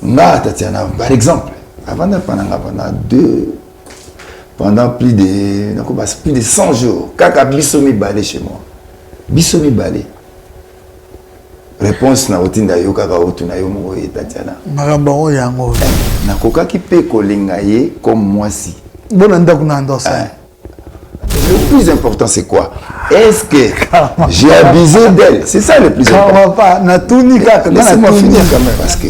Nga, Tatiana, par exemple, avant de pendant plus de 100 jours, Kaka Bissomi Balé chez moi. Bissomi Balé. Réponse na routine d'ailleurs, Kaka Otuna Yomo et Tatiana. Marambao Yango. Na Koka qui peut coller comme moi si. Bon, ça. Le plus important, c'est quoi? Est-ce que j'ai abusé d'elle? C'est ça le plus important. Laissez-moi finir quand même, parce que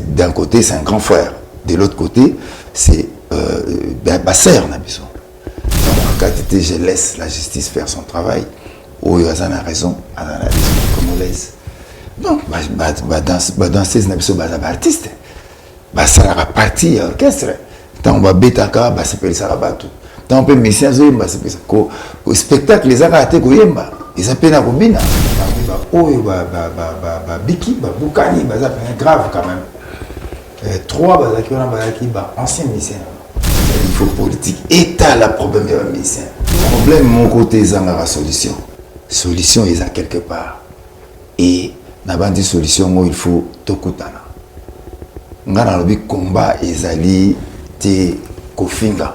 d'un côté, c'est un grand frère. De l'autre côté, c'est ma sœur. Donc, quand je laisse la justice faire son travail, où il y a raison, à la raison congolaise. Donc, danseuse, artiste. Ça va partir orchestre. Tant on va bêtaka, ça peut ça va tout. Tant on peut mission, au spectacle, les arrêtés, ils appellent à Robina. Biki, Boukani, grave quand même. Trois, ancien mission. Il faut politique. État, le problème de mission. Problème, mon côté, ils ont la solution. Solution, ils ont quelque part. Et, dans une solution, il faut tout coutana. Nga na lobi combat ezali te kofinga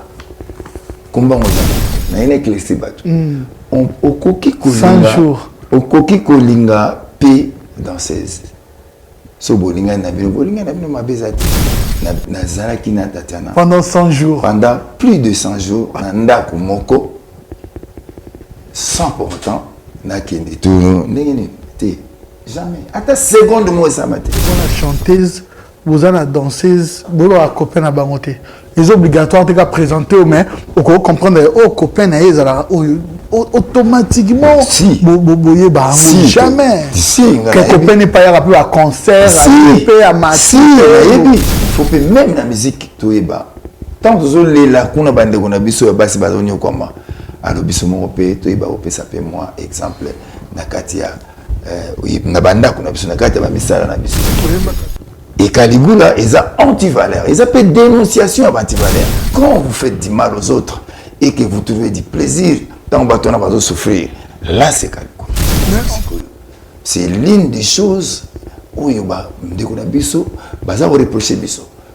combat on na ine klesi bato on okoki kolinga 100 jours okoki kolinga pe danseuse so bolinga na bino mabezati na zalaki na Tatiana pendant 100 jours pendant plus de 100 jours na ndako moko sans pourtant na kende tout ndenge te jamais ata seconde mo ça mate la chanteuse vous avez la danseuse, vous avez un copain à bangoter. Les obligatoires de présenter au mains, vous comprendre que copain automatiquement, si jamais. Si, que copain n'est pas rappelé à concert, à match. Il faut que même la musique, tout est bas. Tant que vous avez la kuna bande kuna biso ya basi bazonyo koma. Alors biso mo pe to iba pe ça peut moi exemple na katia na banda kuna biso na katia ba misala na biso. Et Caligula, ils ont anti-valeur. Ils appellent dénonciation anti-valeur. Quand vous faites du mal aux autres et que vous trouvez du plaisir, dans le bâton, on va souffrir. Là, c'est Caligula. C'est l'une des choses où il y a reprocher.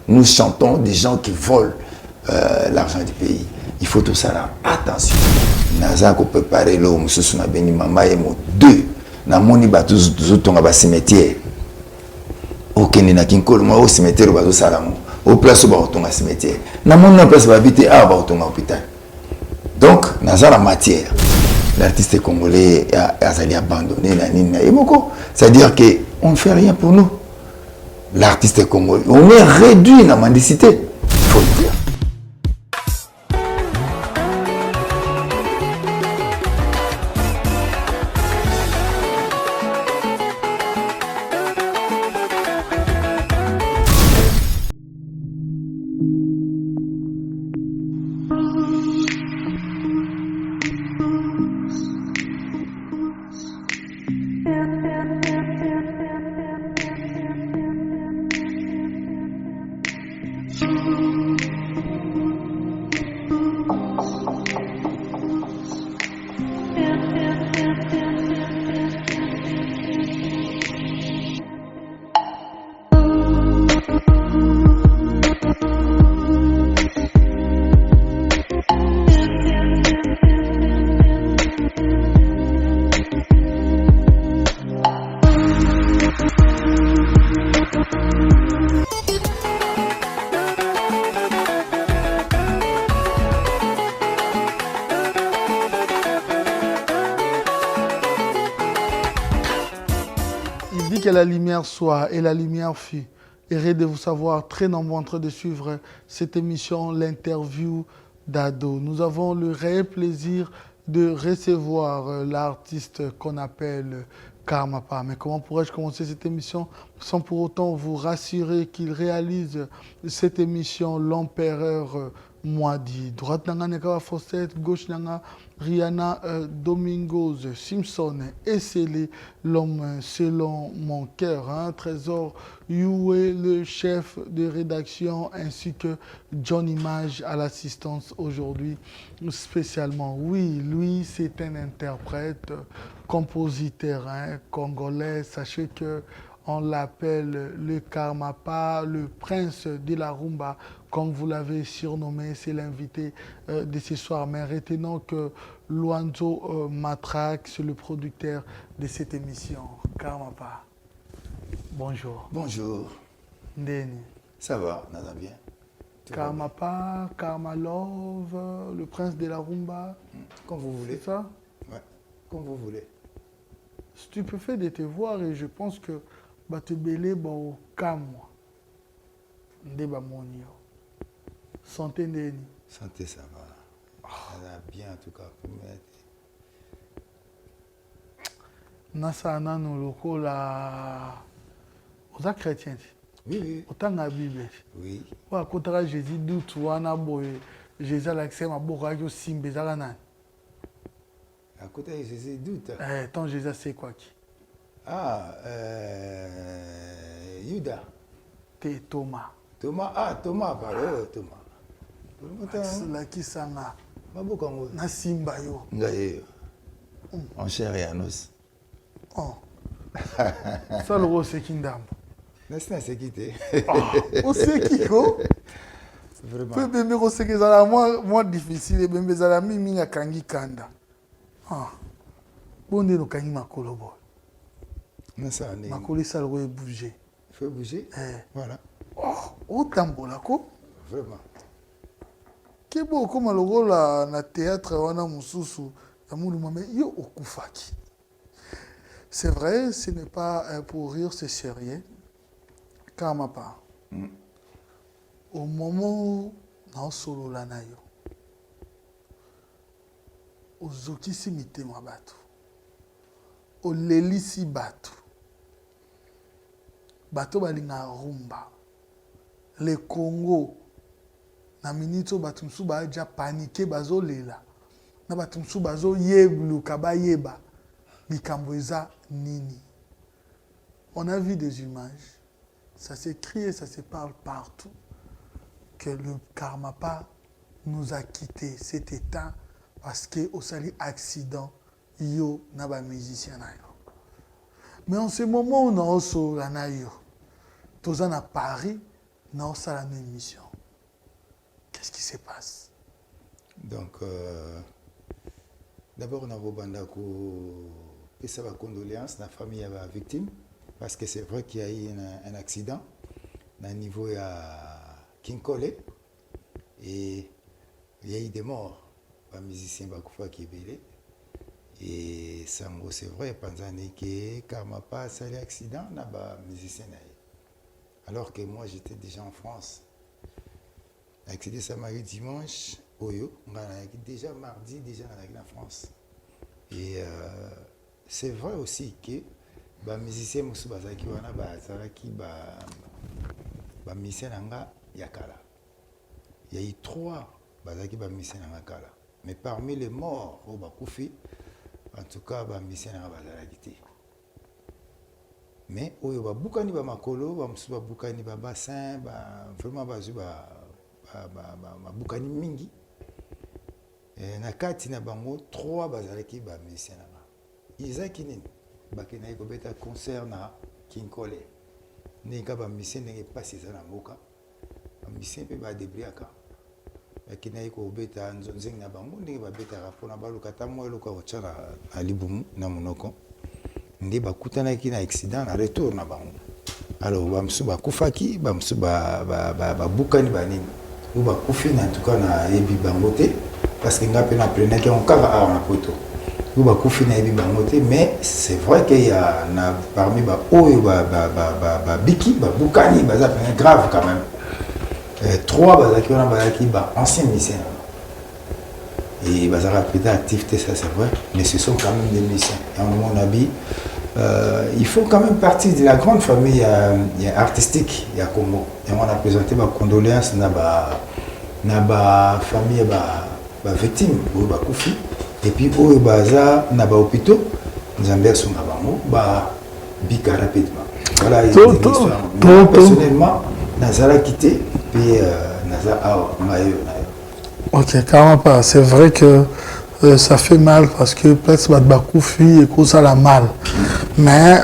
Nous chantons des gens qui volent l'argent du pays. Il faut tout ça là. Attention. Naza ko préparer l'homme, ce sont béni mama et mo deux. Na moni ba tous on va cimetière. Ok, ni na kinkolo moi au cimetière bazo salamo au place où ba tonga cimetière na mon na place ba habiter à ba tonga hôpital. Donc naza la matière l'artiste congolais a allé abandonner la nina et moko, c'est-à-dire que on ne fait rien pour nous. L'artiste congolais on est réduit na mendicité, faut le dire. Que la lumière soit et la lumière fut. Heureux de vous savoir très nombreux en train de suivre cette émission, l'interview d'Ado. Nous avons le réel plaisir de recevoir l'artiste qu'on appelle Karmapa. Mais comment pourrais-je commencer cette émission sans pour autant vous rassurer qu'il réalise cette émission l'empereur Mwadi. Droite nanga Nekawa Fossette, gauche nanga Rihanna Domingos Simpson et c'est l'homme selon mon cœur, hein, Trésor Youé, le chef de rédaction, ainsi que John Image à l'assistance aujourd'hui spécialement. Oui, lui c'est un interprète, compositeur, hein, congolais. Sachez que On l'appelle le Karmapa, le prince de la rumba, comme vous l'avez surnommé. C'est l'invité de ce soir. Mais retenons que Luanzo Matraque, c'est le producteur de cette émission. Karmapa, bonjour. Bonjour. Ndeni. Ça va, Nana bien. Karmapa, Karmalove, le prince de la rumba. Comme vous voulez. C'est ça? Ouais, comme vous voulez. Stupéfait de te voir et je pense que Batebele au Kamwa. Ndeba Monio. Santé Ndeni. Santé, ça va. Ça va bien en tout cas. Nasa nano loko la. Oza chrétien. Oui, oui. Autant la Bible. Oui. Wa kotara Jésus doute wana boye. Jésus l'accès ma boka yo simbe zalana. À côté de Jésus, doute. Tant Jésus c'est quoi qui? Ah, Yuda. T'es Thomas. Thomas, pardon, Thomas. La qui sanga. Mabokango. Na simba yo. Ngaye. En chair et en os. Oh. Ça le rose c'est kindam. N'est-ce pas quitté? Oh, c'est qui ko? Vraiment. Peu bembe ko c'est que ça moins difficile bembe ça la mi minga kangi kanda. Ah. Bonde no kangi makolo boy. Makolo ça le rose bouger. Il faut bouger. Voilà. Oh, autant là ko? Vraiment. Kebo comme le rôle na théâtre wana mususu ya mulu mame yo okufaki. C'est vrai, ce n'est pas pour rire, c'est sérieux. Karmapa. Au moment où solo la na yo. Ozokisi mitema batu. Olelisi batu. Bato balinga rumba. Le Congo. Na minito batumsu ba ja paniqué bazo lela. Na batumsu bazo yebluka ba yeba. Likambo eza nini. On a vu des images. Ça s'écrit et ça se parle partout. Que le Karmapa nous a quittés cet état parce que au sali accident yo na ba musicien na yo. Mais en ce moment où on so la na yo. Toza na Paris na sala na émission. Qu'est-ce qui se passe? Donc, d'abord, on a fait sa condoléance à la famille de la victime, parce que c'est vrai qu'il y a eu un accident au niveau de Kinkole, et il y a eu des morts, un musicien Bakoufa qui est belé. Et c'est vrai, pendant que Karmapa a eu un accident, il y a un musicien. Alors que moi, j'étais déjà en France. Accédé samedi dimanche, Oyo, on a déjà mardi, déjà en France. Et c'est vrai aussi que les musiciens qui sont musiciens Yakala. Il y a eu 3 musiciens Yakala. Mais parmi les morts au Bakoufi, en tout cas, les musiciens Yakala. Mais Oyo, Bakani Bamakolo, Bakani Babassin, vraiment Bakani mingi na kati na bango 3 bazalaki ba musicien na Isaac nini bakena ko beta concert na Kinkole ndeka ba musicien ndenge pasi za na mboka ba musicien pe ba debriaka bakena ko beta nzonzeng na bango ndenge ba beta rapport na baluka tamwa eloka ochana na libumu na monoko nde bakutanaki na accident na retour na bango. Alors ba msu ba kufaki ba msu ba bukani ba nini ou ba kufina en tout cas na yebi bangote parce que ngape na prenait qui on kava na poto ou ba kufina yebi bangote. Mais c'est vrai qu'il y a parmi ba oyo ba biki ba bukani ba ça grave quand même. 3 ba qui on ba qui ba ancien musicien et ba ça rapide activité, ça c'est vrai, mais ce sont quand même des musiciens. Et en mon avis il faut quand même partir de la grande famille artistique à Congo. Et on a présenté ma condoléance na ba famille ba victime ba kufi et puis au baza na ba hôpital Nzambe songa bango ba bika rapidement. Voilà, personnellement nazala quitté puis naza mayo. OK, carrément pas. C'est vrai que ça fait mal parce que peut-être beaucoup fuient et que ça la mal. Mais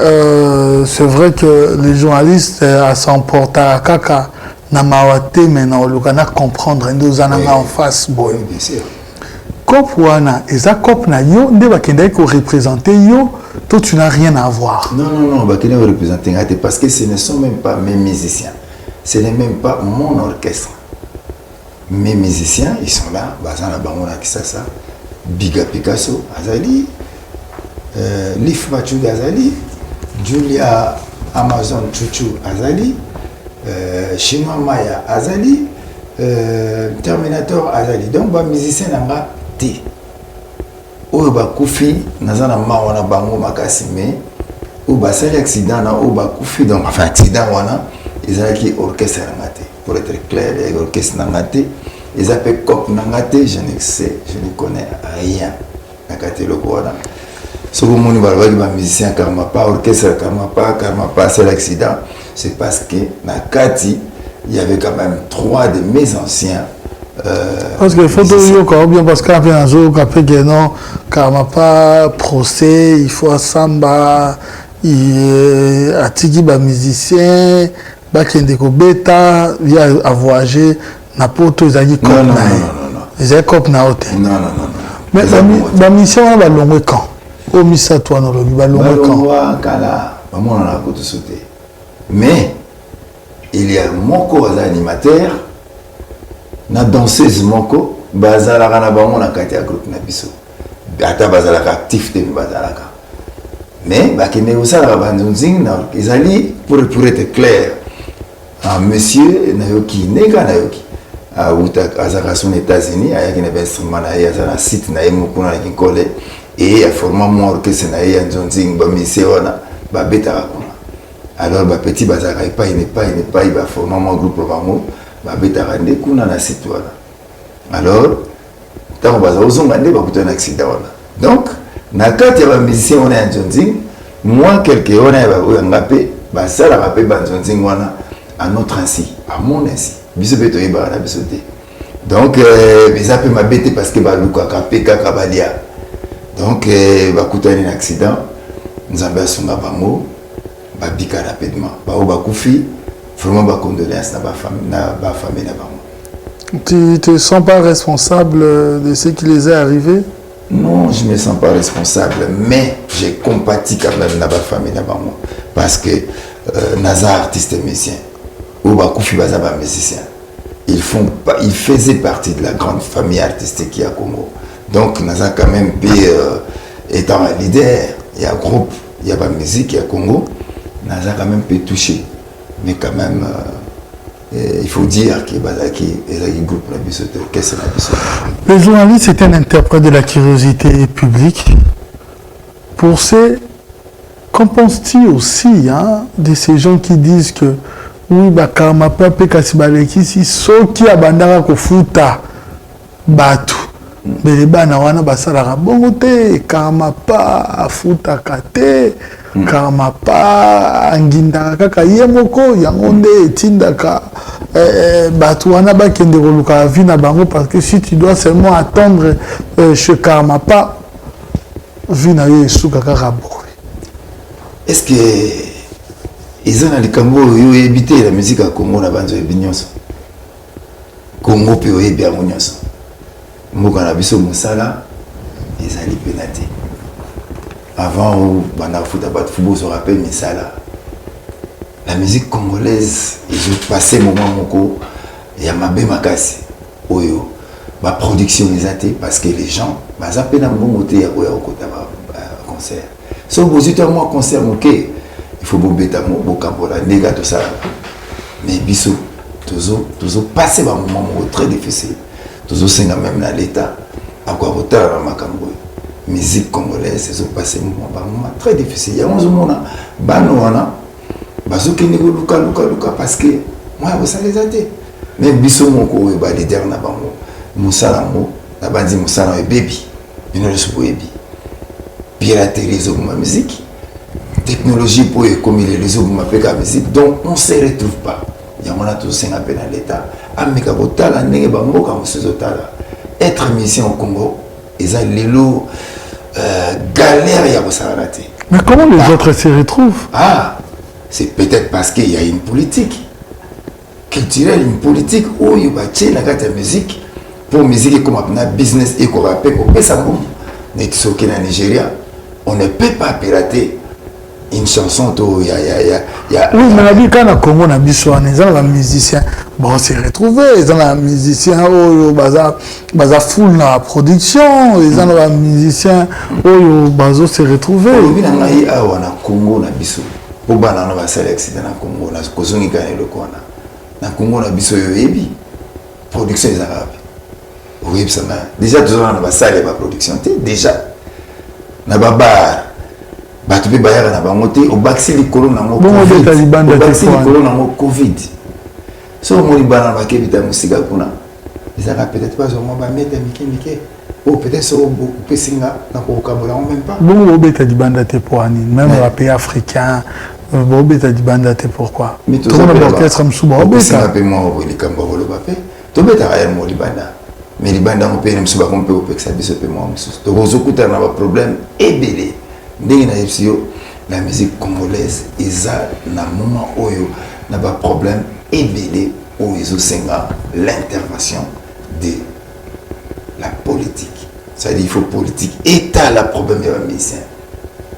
c'est vrai que les journalistes s'emportent à caca. Namawate maintenant le Ghana comprendre nous en face boy. Bien sûr. Cop wana eza cop na yo nde bakenda ko représenter yo toi tu n'as rien à voir. Non bakenda ko représenter ngate parce que ce ne sont même pas mes musiciens. Ce n'est même pas mon orchestre. Mes musiciens ils sont là bazana bango na Kisasa Biga Picasso azali Lif Machu azali Julia Amazon Chuchu azali Shima Maya azali Terminator azali donc ba musicien nanga te oyo bakufi nazana mawana bango makasi mais ou basali accident na ou bakufi donc enfin accident wana ezalaki orchestre nanga te pour être clair les orchestre nanga te ezapé cop nanga te je ne sais je ne connais rien nakati loko wana soko moni balobaki ba musicien karma pas orchestre karma pas c'est l'accident c'est parce que nakati il y avait quand même 3 de mes anciens parce que photo yo quand bien parce qu'après un jour après que non karma pas procès il faut samba il atiki ba musicien ba kende ko beta via à voyager na poto ezaki cop na ezaki cop na hôtel non mais la mission va longue quand au misa toi no lobi ba longue quand kala ba mona na ko to sauter mais il y a moko az animateur na danseuse moko bazalaka na bango na kati ya groupe na biso ata bazalaka actif te bazalaka mais bakende kosalaka banzonzing na ezali pour être clair un monsieur nayoki neka nayoki azaka son États-Unis ayaki na instrument na ye aza na site na ye mokuna na kinkole et aforma mwa orchestre na ye ya nzonzing bamisie wana babetaka kuna alors bapeti bazalaka epai baforma mwa groupe bango babetaka nde kuna na site wana alors ntango baza kozonga nde bakutana na accident wana donc na kati ya bamusicien wana ya nzonzing mwa quelque wana ya baoyanga mpe basalaka mpe banzonzing wana à notre ainsi à mon ainsi biso mpe toyebaka na biso te donc eza mpe mabe te parce que balukaka mpe kaka balia donc bakutani na accident nzambe asunga bango babika rapidement bao bakufi vraiment ba condoléances na ba famille na bango. Tu te sens pas responsable de ce qui les est arrivé? Non, je me sens pas responsable, mais j'ai compati quand même na ba famille na bango parce que naza artiste musicien ou bakufi baza ba musicien. Ils faisaient partie de la grande famille artistique qui a Congo. Donc naza quand même étant un leader, il y a groupe, il y a pas musique, il y a Congo, naza quand même peut toucher. Mais quand même, il faut dire qu'il y a un groupe de l'orchestre. Le journaliste est un interprète de la curiosité publique. Pour ces, qu'en penses-tu aussi de ces gens qui disent que oui, karma papa kasibaleki si soki abandaka kofuta batu bele bana wana basalaka bongo te karma pa afutaka te karma pa angindaka kaka ye moko yango nde etindaka batu wana bakende koluka vie na bango parce que si tu dois seulement attendre chez karma pa vie na yo esuka kaka boye. Est-ce que ils ont les Congo yo éviter la musique à Congo na banzo ebinyonso Congo pe oyebi yango nyonso mboka na biso mosala ezali penate avant bana futa bat football se rappelle misala la musique congolaise ils ont passé moment moko ya mabe makasi oyo ba production ezate parce que les gens baza pena mbongo te ya koya okota ba concert so bozito moi concert moké il faut bobeta mo bokambola ndega to ça mais biso tozo passer un moment très difficile tozo senga même na l'état à quoi retard makambo musique congolaise ils ont passé un moment très difficile ya onze mona bano wana bazoki ndeko luka parce que moi ça les a été même biso moko ba leader na bango musala mo na bandi musala e baby ino le soboyebi piraterie zo ma musique technologie pour comme les autres m'appellent la musique donc on se retrouve pas il y a mon a tous un appel à l'état ameka botala ndenge bango comme ce totala être mission au Congo ils ont les lots galère ya raté. Mais comment les autres se retrouvent? Ah, c'est peut-être parce qu'il y a une politique culturelle, une politique où il y a la musique pour musique comme un business et qu'on appelle au Pessamou. Mais qui sont au Nigeria, on ne peut pas pirater une chanson. Oui, mais la vie quand on a Congo, on a des musiciens. Bon, c'est retrouvé. Ils ont des musiciens qui ont full dans la production. Ils ont des musiciens qui se retrouvé. Oui, mais on a Congo, on a biso. Pour que on a fait l'accident dans Congo, on a Kozongi Kane le Kona. Dans Congo, on a biso yoyebi. Production des Arabes. Oui, ça m'a. Déjà, tout le monde a fait la production. Déjà, on a bar. Batupe bayara na bangote au baxi likolo na mo covid. Au baxi likolo na mo covid. So mo libana ba kebita musika kuna. Ezaka peut-être pas au moins ba mettre mike. Ou peut-être so pesinga na ko kabola même pas. Bon obeta di banda te poani, même les pays africains. Bon obeta di banda te pourquoi? Tout le monde orchestre msuba obeta. C'est un peu moins au likamba volo papé. To beta réel mo libanda. Mais libanda mo pe msuba ko pe opeksa biso pe mo msusu. To kozokuta na ba problème ebele. La musique congolaise ils ont un moment où il y a un problème ébélé où ils ont l'intervention de la politique. C'est-à-dire qu'il faut politique. État la problème des musiciens.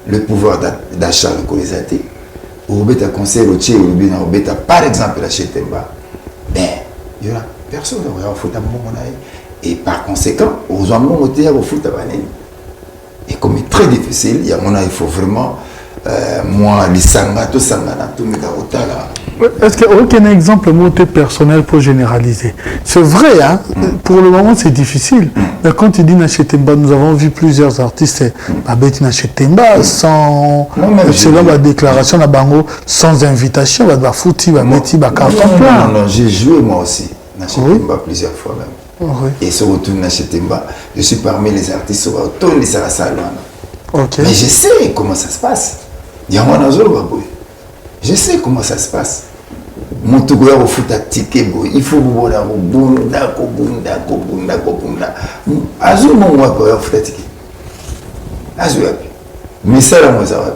Le pouvoir d'achat le colonisate. Ou bêta conseil au Tché ou bien au bêta par exemple la Chetemba. Ben il y aura personne qui va foutre un moment et par conséquent aux hommes au théâtre au foot à Banane. Et comme c'est très difficile, il y a mon il faut vraiment moi les sanga tout sangana tout me garotala. Est-ce qu'il y a aucun exemple personnel pour généraliser? C'est vrai, hein? Pour le moment c'est difficile. Mais quand tu dis Nachetemba, nous avons vu plusieurs artistes, Babeti Nachetemba, sans, selon la déclaration de Bango, sans invitation, Fouti, Babeti, carton plein. Non, j'ai joué moi aussi Nachetemba plusieurs fois même. Oui. Et sur retour Nachetemba, je suis parmi les artistes sur retour de la salle. Okay. Mais je sais comment ça se passe. Il y a un je sais comment ça se passe. Mon tougouya au foot à ticket, il faut vous voir au bunda. Azul mon wa au foot à ticket. Azul. Mais ça là moi ça va.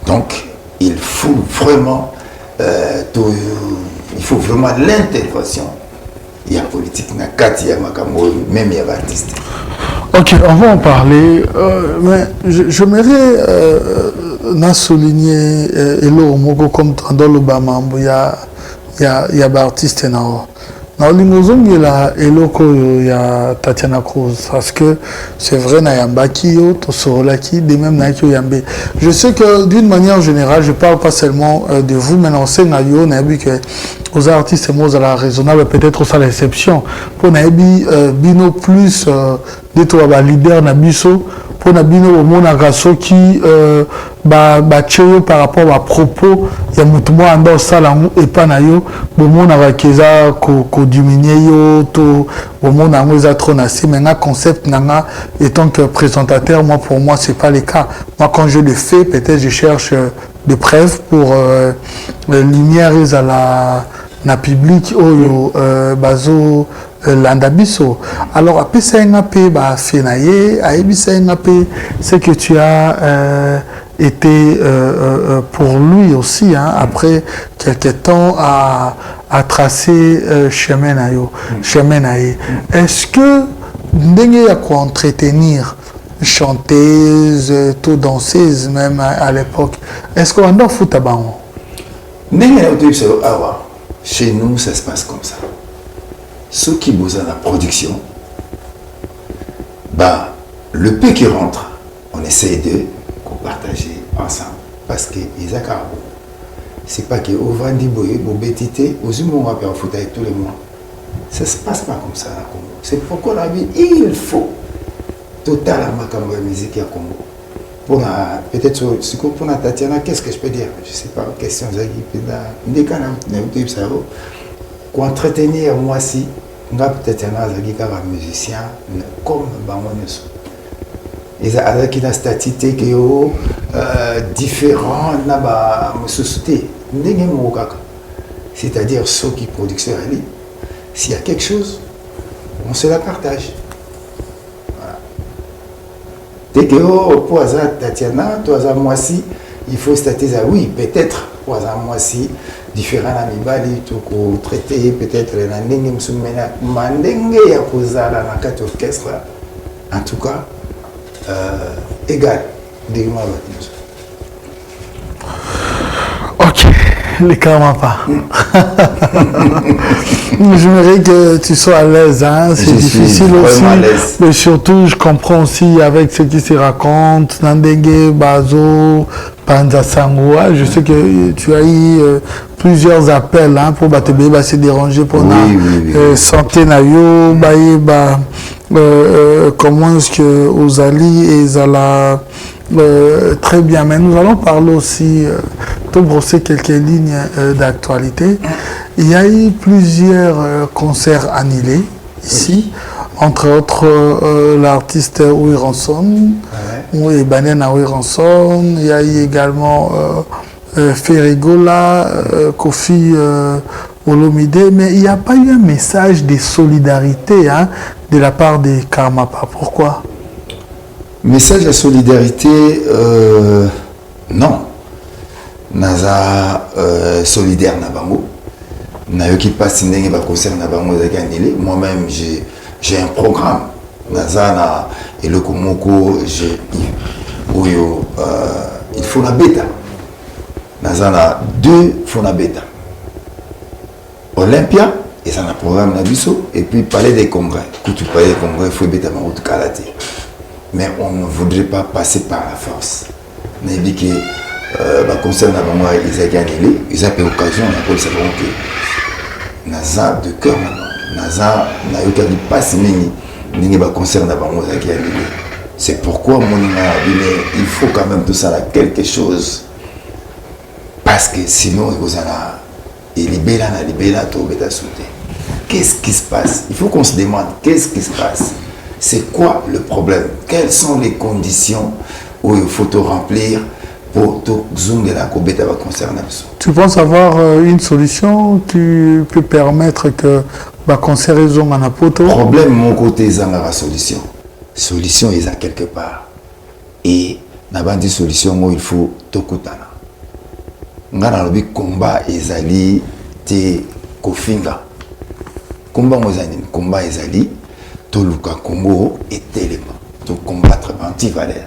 Donc il faut vraiment l'intervention. Il y a politique, il y a Kati, même il y a artiste. Ok, on va en parler, mais j'aimerais souligner Elo Mogo comme dans le Bamambo, il y a des artistes dans l'imozong il y a Eloko, il y a Tatiana Cruz, parce que c'est vrai, il y a Mbaki, Tosorolaki, des mêmes Naïko Yambe. Je sais que d'une manière générale, je ne parle pas seulement de vous, mais on sait que aux artistes, moi, à la raisonnable, peut-être aussi à l'exception. Pour Naïbi, Bino plus des leader Nabiso, pour Nabino au monde qui par rapport à propos, il y a mutumo ando salangu et pas nayo, bon monde avec keza ko diminuer yo to bon monde a trop nassé, mais un concept nanga étant que présentateur, moi pour moi c'est pas le cas. Moi quand je le fais, peut-être je cherche des preuves pour lumière à la public oyo bazo landabiso. Alors après ça ngapé ba fenaye, aibisa ngapé, c'est que tu as été pour lui aussi, hein, après quelques temps à tracer chemin nayo, chemin naye. Est-ce que ndenge ya quoi entretenir chanteuse, tout danseuse même à l'époque, est-ce qu'on doit foutre à bango? Chez nous, ça se passe comme ça. Ceux qui bossent dans la production, bah, le peu qui rentre, on essaie de partager ensemble. Parce que les accords, c'est pas que au Vandi Boye, au Bétité, aux humains, on va faire foutre tous les mois. Ça ne se passe pas comme ça à Congo. C'est pourquoi la vie, il faut totalement comme la musique à Congo. Pour peut-être pour Tatiana, qu'est-ce que je peux dire? Je ne sais pas, question pour entretenir moi si Tatiana un musicien comme Bangoneso. Ils ont une statité qui est différente là-bas, c'est-à-dire ceux qui produisent à lui. S'il y a quelque chose, on se la partage. Voilà. Dès que, oh, pour hasard, Tatiana, toi, hasard, moi si, il faut statiser, oui, peut-être, pour hasard, moi si, différent à Mibali, tout traité, peut-être, l'année, mandenge, ya kozala, na quatre orchestre, en tout cas, égal, dis-moi, ok, les Karmapa. J'aimerais que tu sois à l'aise, hein? C'est difficile aussi, mais surtout je comprends aussi avec ce qui se raconte, Nandenge, Bazo, Panza Sangoa. Je sais que tu as eu plusieurs appels hein, pour Batebe, se déranger pour la santé nayo, comment est-ce que Ozali et Zala. Très bien, mais nous allons parler aussi, de brosser quelques lignes d'actualité. Il y a eu plusieurs concerts annulés ici, entre autres l'artiste Oui Ranson, et Banana Oui Ranson. Il y a eu également Ferrigola, Kofi Olomide, mais il n'y a pas eu un message de solidarité hein, de la part des Karmapa. Pourquoi? Message de solidarité, non. Naza solidaire na bango. Na yo qui passe ndenge ba concert na bango za annulé. Moi-même j'ai un programme. Naza na et le komoko j'ai oyo il faut na bêta. Naza na deux faut na bêta. Olympia et ça na programme na biso et puis palais des congrès. Quand tu palais des congrès, il faut bêta ma route karaté. Mais on ne voudrait pas passer par la force. On a dit que le concert n'a pas ils ont gagné, ils ont eu l'occasion de savoir que Naza de cœur, Naza n'a eu qu'à pas si le concert n'a pas gagné. C'est pourquoi il faut quand même tout ça là quelque chose. Parce que sinon, il libère tout bêta sauter. Qu'est-ce qui se passe? Il faut qu'on se demande qu'est-ce qui se passe. C'est quoi le problème? Quelles sont les conditions où il faut tout remplir pour tout zoom de la cobeta va concerner? Tu penses avoir une solution qui peut permettre que va concerner zoom en apoto? Problème mon côté zangara solution. Solution est à quelque part. Et n'a pas de solution où il faut tout kutana. Ngana lobi combat ezali te kofinga. Combat ezali Toluka Congo est tellement de combattre anti-valeur,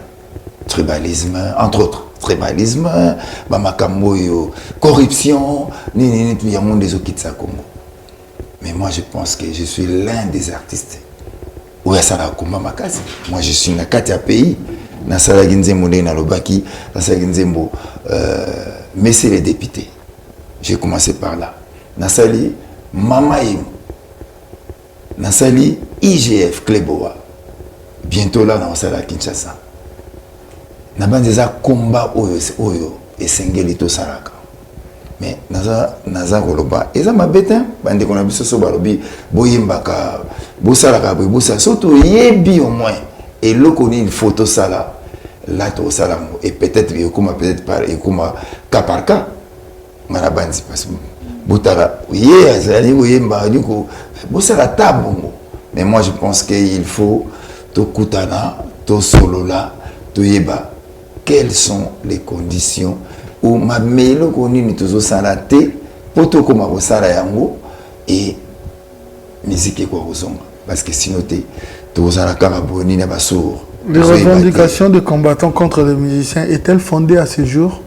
tribalisme, entre autres, tribalisme, Bamakambo, corruption, il y a monde des Okitsa Congo. Mais moi je pense que je suis l'un des artistes. Où est-ce que combat Makasi? Moi je suis Nakati à pays, Nasala Ginzembo na Lobaki, Nasala Ginzembo, messieurs les députés. J'ai commencé par là. Nasali Mama Imo. Nasali IGF Kleboa. Bientôt là, on sera à Kinshasa. Nabanza combat oyo et sengeli to saraka. Mais naza koloba. Eza mabeta bande kona biso so balobi boyembaka bosalaka bosa soto yebi au moins et lokoni une photo sala là to salamo et peut-être par et comme cas par cas marabanzi parce que botara yé azali boyemba diko bosala tabongo. Mais moi je pense qu'il faut to kutana to solola to yeba quelles sont les conditions où ma melo koni ni tozo salate poto koma bosala yango et musique quoi ozonga parce que sinon to sala kama boni na basour. Les revendications des combattants contre les musiciens est-elle fondée à ce jour?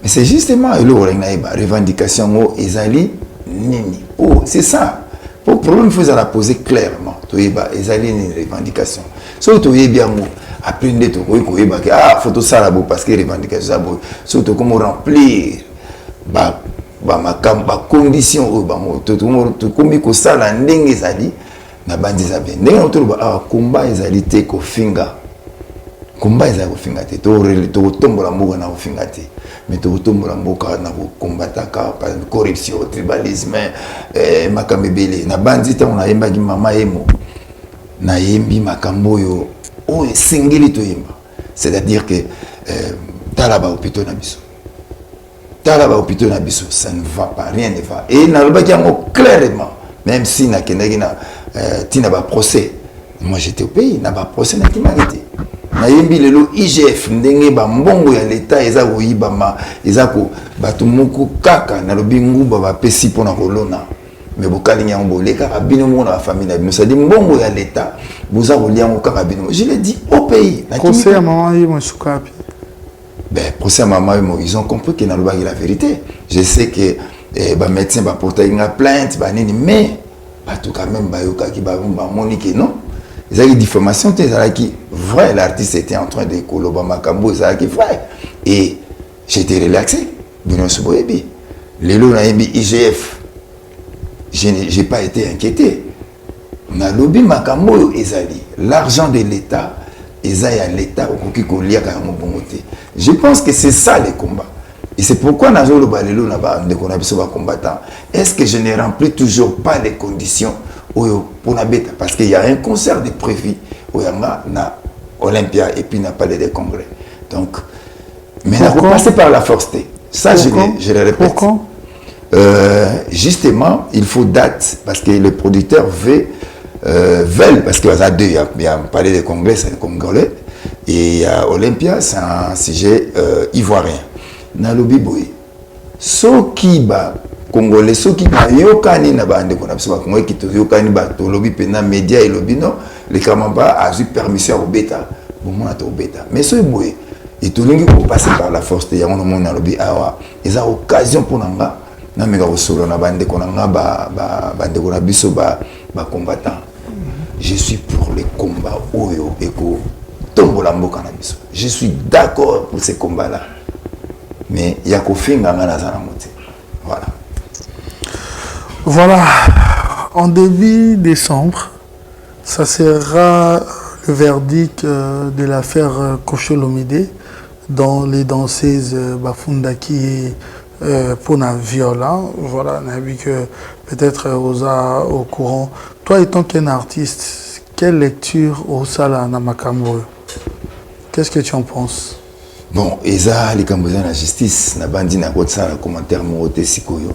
Mais c'est justement le revendication ezali nini. Oh, c'est ça. Pour le problème, il faut la poser clairement. Ezali une revendication. Surtout bien après de ah faut tout ça là parce que revendication ça surtout comment remplir ba condition tout comme ko sala ndenge ezali na bandi za bien ndenge autour combat ezali te ko finga combat ezali ko finga te to tombola mboka na ko finga te mais to tombola mboka na ko combataka par corruption tribalisme makambo ebele na bandi te on a yemba ki mama emo na yembi makambo yo o singeli to yemba c'est-à-dire que talaba hôpital na biso talaba hôpital na biso ça ne va pas, rien ne va et na loba ki clairement même si na kendaki na tina ba procès moi j'étais au pays na ba procès na ki magité nayembi lelo IGF ndenge ba mbongo ya leta eza koyibama eza ko bato moko kaka na lobi nguba ba pesi pona kolona mais bokali nyango boleka bino mo na famille na bino ça dit mbongo ya leta boza kolia ngo kaka bino je l'ai dit au pays na conseil à maman yi mosukapi ben procès à maman ils ont compris que na lobaki la vérité je sais que ba médecin ba porter une plainte ba nini mais pas tout quand même ba yoka ki ba monique non ils ont eu diffamation qui vrai l'artiste était en train de koloba makambo ça qui vrai et j'étais relaxé bino soboyebi lelo na yembi IGF j'ai pas été inquiété na lobi makambo ezali l'argent de l'État ezaya l'État okoki kolia ka mbongote je pense que c'est ça le combat et c'est pourquoi nazo lo balelo na ba ndeko na biso ba combattant est-ce que je ne remplis toujours pas les conditions pour la bête parce qu'il y a un concert de prévu au Yanga na Olympia et puis n'a pas de congrès donc mais on va passer par la force ça je le répète pourquoi justement il faut date parce que les producteurs veulent parce qu'il y a deux il y a parlé de congrès c'est un congolais et Olympia c'est un sujet ivoirien na lobi boy so qui ba Congolais ceux qui yokani na bande qu'on a besoin Congolais qui yokani ba to lobby pena média et lobby non les Kamamba a eu permission au bêta bon moi au bêta mais ce boy et tout le monde passer par la force de yango mon na lobby awa ils ont occasion pour nanga na mega solo na bande qu'on a bande qu'on a biso ba combattant je suis pour les combats oyo eko tombola mboka na biso je suis d'accord pour ces combats là mais ya ko finga ngana za na moté voilà. Voilà, en début décembre, ça sera le verdict de l'affaire Koscielny dont les danseuses Bafundaki et Pona Viola. Voilà, on a vu que peut-être au courant. Toi étant qu'un artiste, quelle lecture au Sala Namakambo? Qu'est-ce que tu en penses? Bon, Eza, les Cambodgiens la justice, na bandi na kotsa na commentaire morote sikoyo.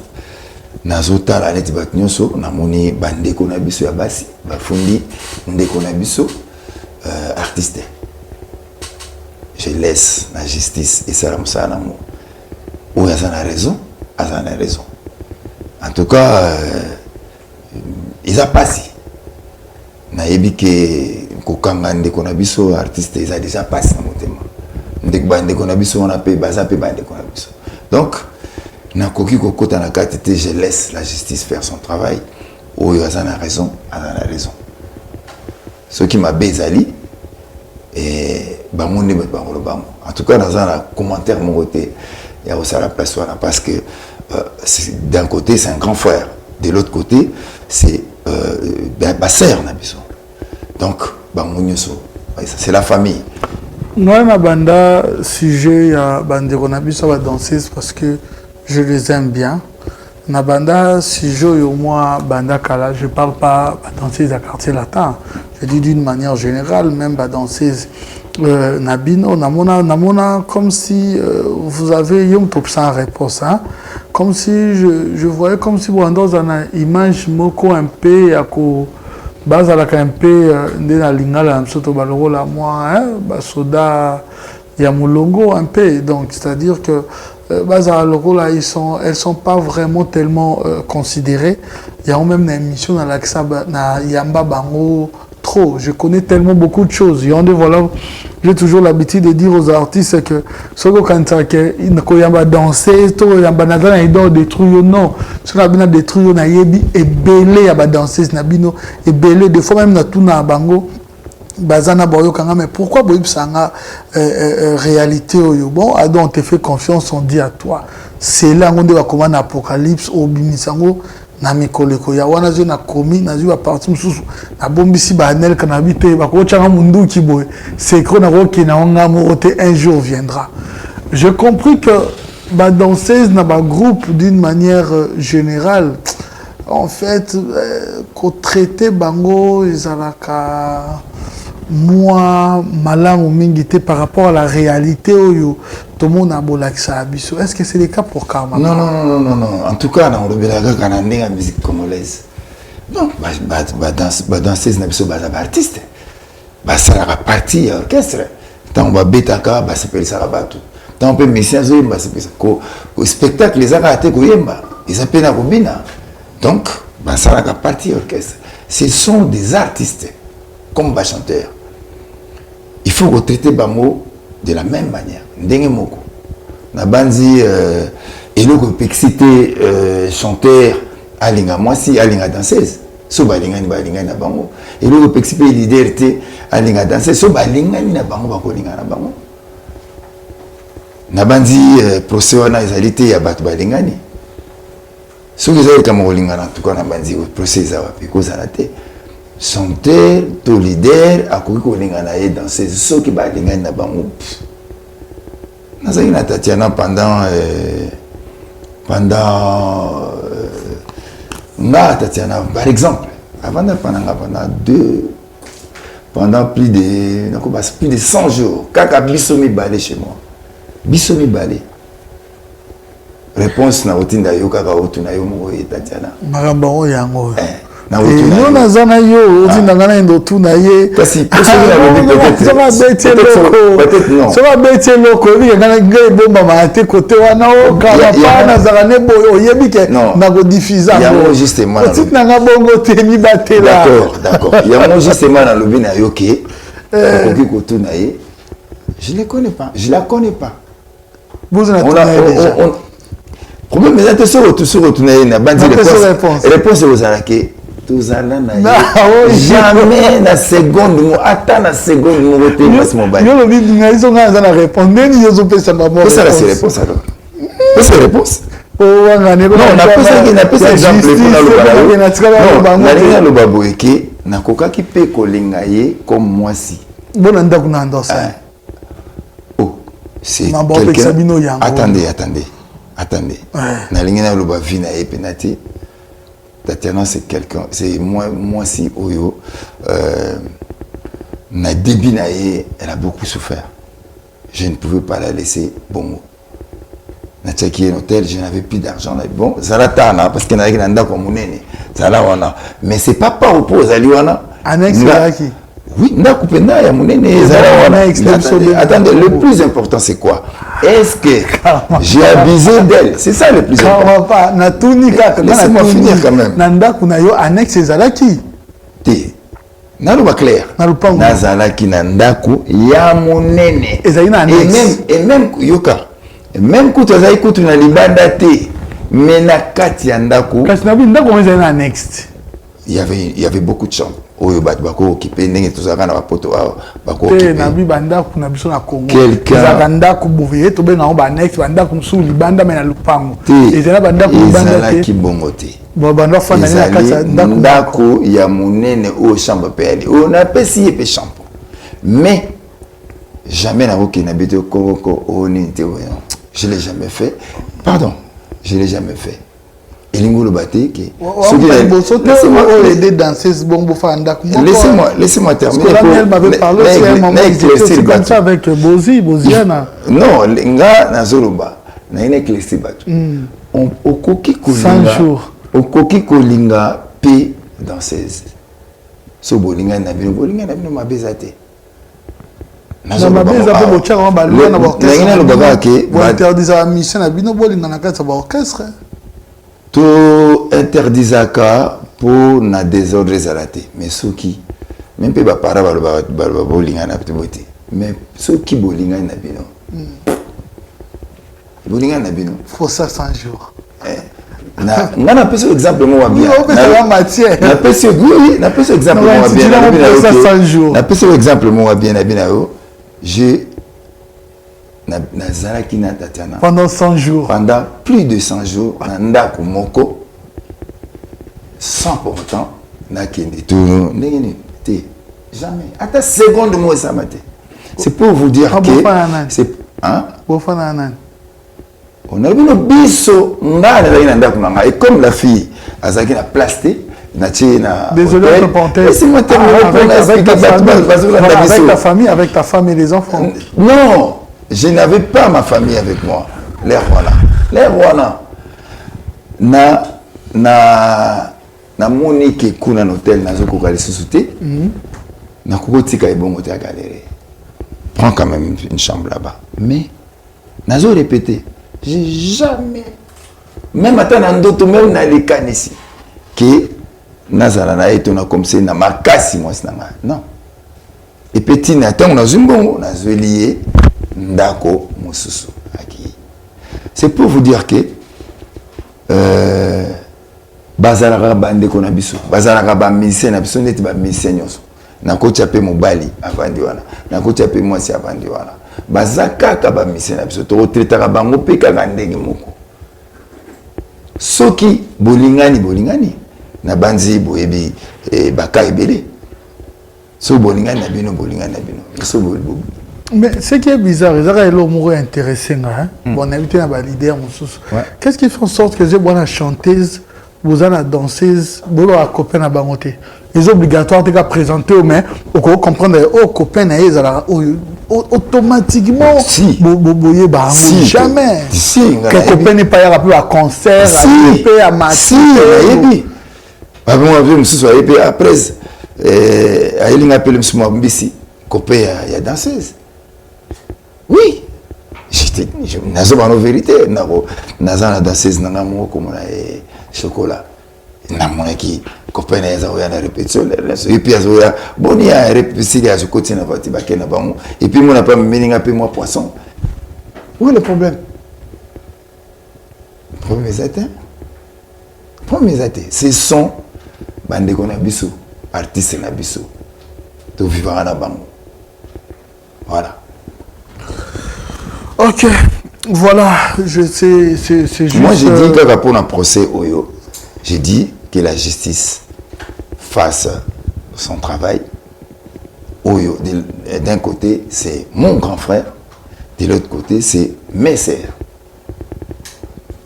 Nazota la net bat nyonso na moni bandeko na biso ya basi bafundi ndeko na biso artiste je laisse la justice et ça ramsa na mo ou ya na raison en tout cas ils a passé na yebi ke kokanga ndeko na biso artiste ils a déjà passé na motema ndeko na biso on a pe baza pe bandeko na biso donc je laisse la justice faire son travail. Oh, il a raison, Ce qui m'a baisali et en tout cas dans un commentaire mon côté il y a aussi la place parce que d'un côté c'est un grand frère, de l'autre côté c'est ma sœur donc c'est la famille. Moi ma banda sujet ya bandeko na biso ba danseuse parce que je les aime bien. Nabanda, si je moi banda kala, je parle pas danseuse à quartier latin. Je dis d'une manière générale, même danseuse Nabino, Namona, comme si vous avez yom top sans réponse, hein? Comme si je voyais comme si vous dans une image moko un peu à ko base à la un peu de la lingala msoto baloro la moi, hein? Basoda Yamulongo un peu, donc c'est-à-dire que là, elles sont pas vraiment tellement considérées. Il y a même une émission dans la Yamba Bango trop. Je connais tellement beaucoup de choses. Voilà, j'ai toujours l'habitude de dire aux artistes que ce que il y a danser, il y a détruire non. Ce qu'on a détruire na yebi et belé à danser nabino et belé des fois même na tout na bango. Bazana boyo kanga mais pourquoi boyo sanga réalité oyo bon donc on te fait confiance on dit à toi c'est là on doit comment apocalypse au bimisango na mikoleko ya wana zo na komi na zo parti mususu na bombisi banel kana bité ba ko changa mundu ki boy c'est que na ko na nga mo un jour viendra. J'ai compris que ba danseuse na ba groupe d'une manière générale en fait qu'on traitait bango ezalaka moi malamu mingité par rapport à la réalité oyo tout le monde a bolakisa biso. Est-ce que c'est le cas pour Karma? Non en tout cas dans le belaga kanandé la musique congolaise non danseuse na biso ba artiste ba ça la partie orchestre tant va betaka ba s'appelle ça bateau tant peu messia zo ba s'appelle ça ko spectacle les arrêtés ko yemba ils appellent na kobina donc ba ça la partie orchestre ce sont des artistes comme ba chanteurs il faut retraiter ba mot de la même manière ndenge moko na banzi eloko pexité chanteur alinga mwasi alinga danseuse so balingani na bango eloko pexité leader te alinga danseuse so balingani na bango bakolinga na bango na banzi procès wana ezali te ya bato balingani soki ezali kama kolingana en tout cas na banzi procès eza wapi kozala te chanteur to leader akoki kolingana ye danseuse soki balingani na bango nazali na Tatiana pendant Tatiana par exemple avant de pendant plus de 100 jours kaka bisomi balé chez moi bisomi balé réponse na otinda yo kaka otuna yo mo Tatiana maramba o yango na yo na zana yo otinda ngana ndo tuna ye kasi peut-être so va bete loko bi ngana ngai bomba ma te côté wana o kala pa na zana ne boyo oyebi ke na go diffuser yango justement otinda nga bongo te mi batela d'accord yango justement na lobi na yo ke okoki kotuna ye je la connais pas vous en avez problème mais tu sais retourner na bandi réponse aux arake tous allants jamais na seconde mo ata na seconde mo roté passe mon bail yo lobi nga iso nga za na répondre neni yo zo pesa mamo ça la réponse alors c'est la réponse wanga ne non na pesa exemple pour na na lo babo eke na koka ki pe kolinga ye comme moi si bona ndaku na ndosa oh c'est quelqu'un attendez na lingena lo ba vina e penati Tatiana c'est quelqu'un c'est moi si oyo na début na ye elle a beaucoup souffert je ne pouvais pas la laisser bon na tchaki un hôtel je n'avais plus d'argent bon zaratana parce que na yaki na ndako munene zala wana mais c'est pas par rapport à liwana annexe yaki oui ndako penda ya munene zala wana attendez le plus important c'est quoi est-ce que j'ai abusé d'elle c'est ça le plus important pas na tunika laissez-moi finir quand même na ndako na yo annexe zalaki te naloba clair nazalaki na ndako ya munene et même yoka même kutu azali kutu na libanda te mais na kati ya ndako kasi na ndako ezali na next il y avait beaucoup de chambres oyo bato bako occupé ndenge tozalaka na bapoto bako occupé na bandako na biso na Congo quelqu'un ndako bouveye to benga ba next bandako musu libanda mais na lupango ezala bandako libanda te bongo te banda fanda na kati ya ndako ya munene o chambre pele on a payé pe chambre mais jamais na oki na bito koko oni te je l'ai jamais fait pardon je l'ai jamais fait elingolo baté que laissez-moi terminer comme ça avec Boziana non nga nazoloba na ine éclaircir bato on koki kolinga 100 jours on koki kolinga pe danseuse so bolinga na bino mabezate na mabeza pe bochaka ba lwa na orchestre bo interdisa mission na bino bolinga na kati ba orchestre to interdisaka pour na désordre zalate mais soki même pe ba para ba bolinga na ptebote mais soki bolinga na bino bolinga na bino faut ça 100 jours na pese exemple mo wa bien na matière na pese oui na pese exemple mo wa bien na pese exemple mo wa bien na binayo je nazalaki na Tatiana pendant 100 jours pendant plus de 100 jours na ndako moko sans pourtant na kende tout ndenge te jamais ata seconde mo ça maté c'est pour vous dire que c'est hein bofana nan on a vu le biso ngana na ndako na et comme la fille azaki na plastique désolé de te porter. Laissez-moi terminer avec ta famille et les enfants. Non, je n'avais pas ma famille avec moi. Les Rwanda. Na Monique kuna hôtel na zoko kali susute. Na kuko tika ibongo te galéré. prends quand même une chambre là-bas. Mais, nazo répété, j'ai jamais, même attends dans d'autres, même dans les cas ici, que nazala na etona comme ça na makasi moi sinanga. Non. Et petit na tant na zumbongo na lié ndako mususu aki. C'est pour vous dire que bazalaka bande ko na biso, bazalaka ba musicien na biso neti ba musicien nyoso. Na ko chape mobali avandi wana, na ko chape mwasi avandi wana. Bazaka ka ba musicien na biso to traitaka bango pe ka ndenge moko. Soki bolingani na banzi boyebi baka ebele. So bolingani na bino bolingani na bino. So bolingani. Mais ce qui est bizarre, c'est que l'homme est intéressé. On a invité un leader. Qu'est-ce qui fait en sorte que j'ai une chanteuse, vous avez une danseuse, vous avez un copain à bangoter. C'est obligatoire de présenter, mais on comprendre que les copains automatiquement, si. Jamais. Si. Que copain n'est pas à un concert, à match. Après, il appelle M. Mbisi, copain à danseuse. Oui, j'étais na vérité, na danseuse na mo comme na chocolat. Na mon qui copain na répétition et puis azoya boni a répétition à ce côté na parti ba na bango et puis mon pas meninga pe moi poisson. Où est le problème? Problème est atteint. Ce sont bande ko na biso, artiste na biso. To vivre na bango. Voilà. Ok, voilà, je sais, c'est juste... Moi, j'ai dit que pour un procès Oyo, j'ai dit que la justice fasse son travail. Oyo, d'un côté, c'est mon grand frère, de l'autre côté, c'est mes sœurs.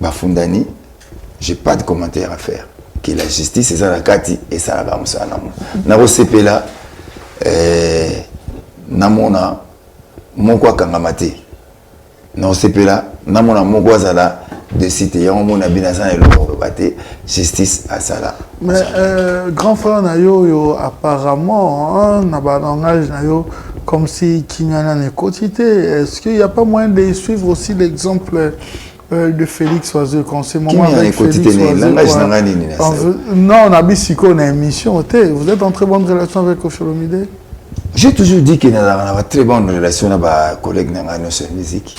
Bafundani, j'ai pas de commentaire à faire. Que la justice, c'est ça la Kati et ça la Gamsa. Naro Sepela, Namona, Monkwa Kangamate. Non, c'est pas là. Namona Mogwazala de cité. Yamona Binazan et le justice à Sala. Mais grand frère Nayo, apparemment, n'a pas langage Nayo comme si Kinyana n'est quotité. Est-ce qu'il n'y a pas moyen de suivre aussi l'exemple de Félix Oiseau quand c'est moment avec Félix Oiseau? Non, on a Bissiko, on a une émission. Vous êtes en très bonne relation avec Osholomide? J'ai toujours dit qu'il y a une très bonne relation avec mes collègues dans la musique.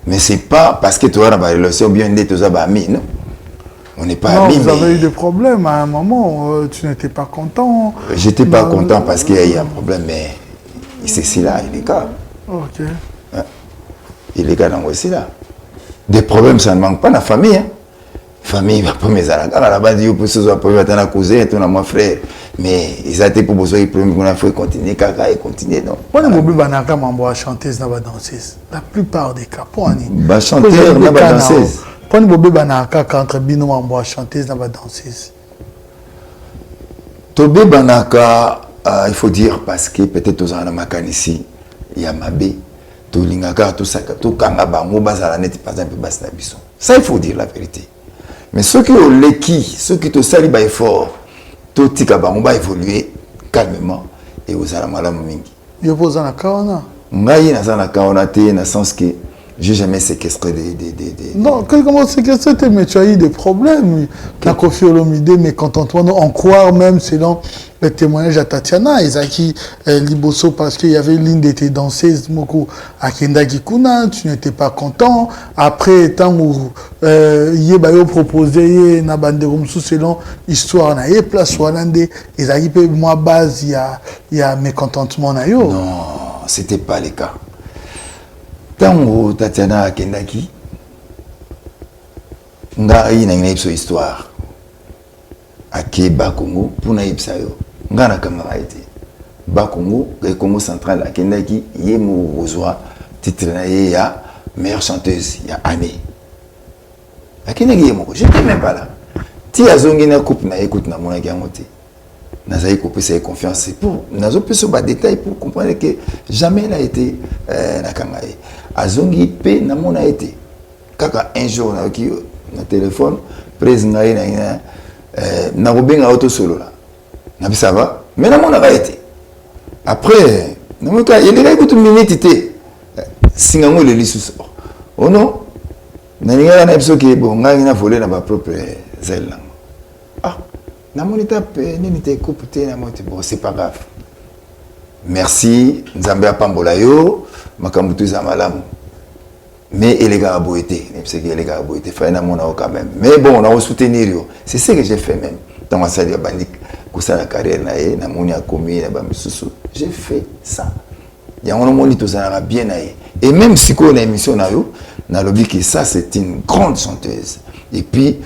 Mais ce n'est pas parce que tu as une relation bien née, tu as amis, non? On n'est pas amis. Vous avez eu des problèmes à un moment, tu n'étais pas content. J'étais pas content parce qu'il y a un problème, mais c'est là, il est cas. Ok. Il est cas dans aussi là. Des problèmes, ça ne manque pas dans la famille. Hein. Famille, pas mes amis. Là-bas, il faut que tu aies cousin, tu as mon frère. Mais ils ont été pour besoin de continuer, et continuer. Pourquoi vous avez chanteuse et danseuse? La plupart des cas. Pourquoi chanteuse et danseuse? Pourquoi vous avez entre Bino et chanteuse et danseuse? Tobé Banaka, il faut dire parce que peut-être aux Anamakan ici, il y a Mabé, Tolingaka, tout ça, tout Kangaba, Mobazala net, par exemple, Basnabiso. Ça, il faut dire la vérité. Mais ceux qui ont l'équi, ceux qui ont sali effort, tout on va évoluer calmement et aux alamalamu mingi. Yo posa na kaona. Ngai na sana kaona te na sens que j'ai jamais séquestré des Non, comment séquestré mais tu as eu des problèmes. La Koffi Olomide mécontentement en croire même selon le témoignage à Tatiana Ezaki Liboso parce qu'il y avait une ligne de tes danseuses Moko à Kenda Gikuna, tu n'étais pas content. Après tant où Yebayo proposé na banderum sous selon histoire na ye place Walande Ezaki pe moi base il y a mécontentement na yo. Non, c'était pas le cas. Tant Tatiana a Kendaki, nga ina ina ipso histoire. Ake Bakongo pour na ipsa yo. Nga na kamara ite. Bakongo, le Congo central a Kendaki, yé mou rozwa titre na ye ya meilleure chanteuse ya année. A Kendaki yé moko, j'étais même pas là. Ti azongi na coupe na écoute na mona gangote. Nazaï coupé sa confiance. C'est pour nazo peu sur détail pour comprendre que jamais il a été na kangaye. Azongi pe na mona été. Kaka un jour na ki na téléphone président na robenga auto solo là. Na ça va mais na mona va été. Après na moka il est écoute minute té. singango le lisusu oh non naninga na biso ke bon ngai na volé na ba propre zelle ah na monita pe nini te coupe te na moto bon c'est pas grave merci nzambe apambola yo makambo tu za malamu mais il est gaboité c'est qu'il est gaboité fait na mona quand même mais bon on a soutenir yo c'est ce que j'ai fait même dans ma salle bandik kusa la carrière na moni a commis na ba misusu j'ai fait ça ya on moni to ça bien naé et même si qu'on a émission na yo na lobby que ça c'est une grande chanteuse et puis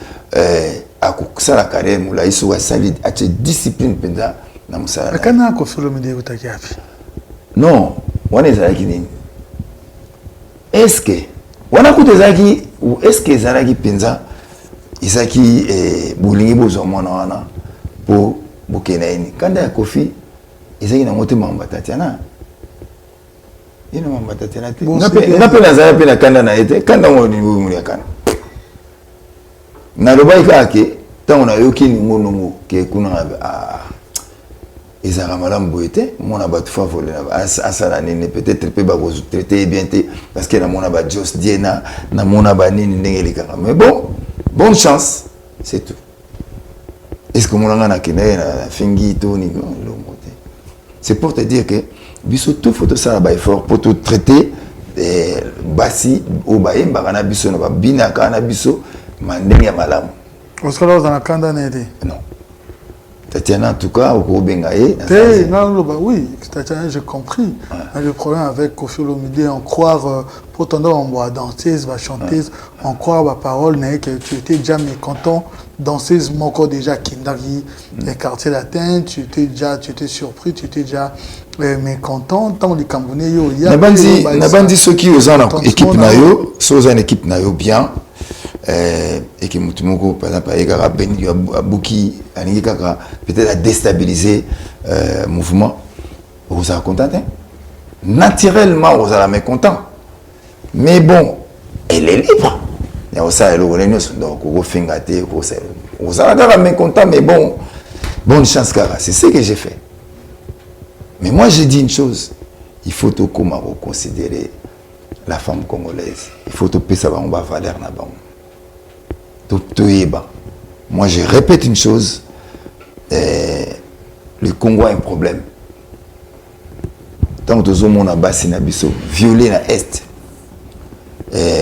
à kusa la carrière moula iso wa solide à discipline penda na musala kana ko solo mide utaki api non wana ezalaki nini est-ce que wana kutezaki ou est-ce que ezalaki penza ezaki bolingi bozwa mwana wana po bokena ini kanda ya kofi ezaki na motema mbatatiana ina mbatatiana te ngape nazala pe na kanda na ete kanda ngoni ya kanda na lobai kake tango na yoki ni ngonongo ke kuna ezara malamu boete mona batu fa voler asala nini peut-être pe ba traiter bien te parce que na mona ba Jos Diena na mona ba nini ndenge likanga mais bon bonne chance c'est tout est-ce que mona na kene na fingi to ni lo moté c'est pour te dire que biso tout photo ça ba effort pour tout traiter basi o ba yemba na biso na ba bina kana biso mandenge malamu parce que là dans la kanda n'était non Tatiana, en tout cas, au Bengaï. Oui, Tatiana, j'ai compris. Ouais. Le problème avec Kofi Olomide, on croit, pourtant, on voit danseuse, chanteuse, on croit à la parole, que tu étais déjà mécontent, danseuse, mon corps déjà Kindari, les quartiers latins, tu étais surpris, tu étais déjà mécontent. Tant les Camerounais, il y a. Nabandi, ceux qui ont une équipe, ceux qui ont une équipe bien. Et que Moutumoko, par exemple, peut-être à déstabiliser le mouvement, vous êtes content. Naturellement, vous êtes mécontent. Mais bon, elle est libre. Donc, vous êtes mécontent, mais bon, bonne chance, Kara. C'est ce que j'ai fait. Mais moi, j'ai dit une chose. Il faut considérer la femme congolaise. Il faut que ça va valeur là-bas. Moi, je répète une chose. Le Congo a un problème. Tant que tout le monde a bassé na biso, violé na Est,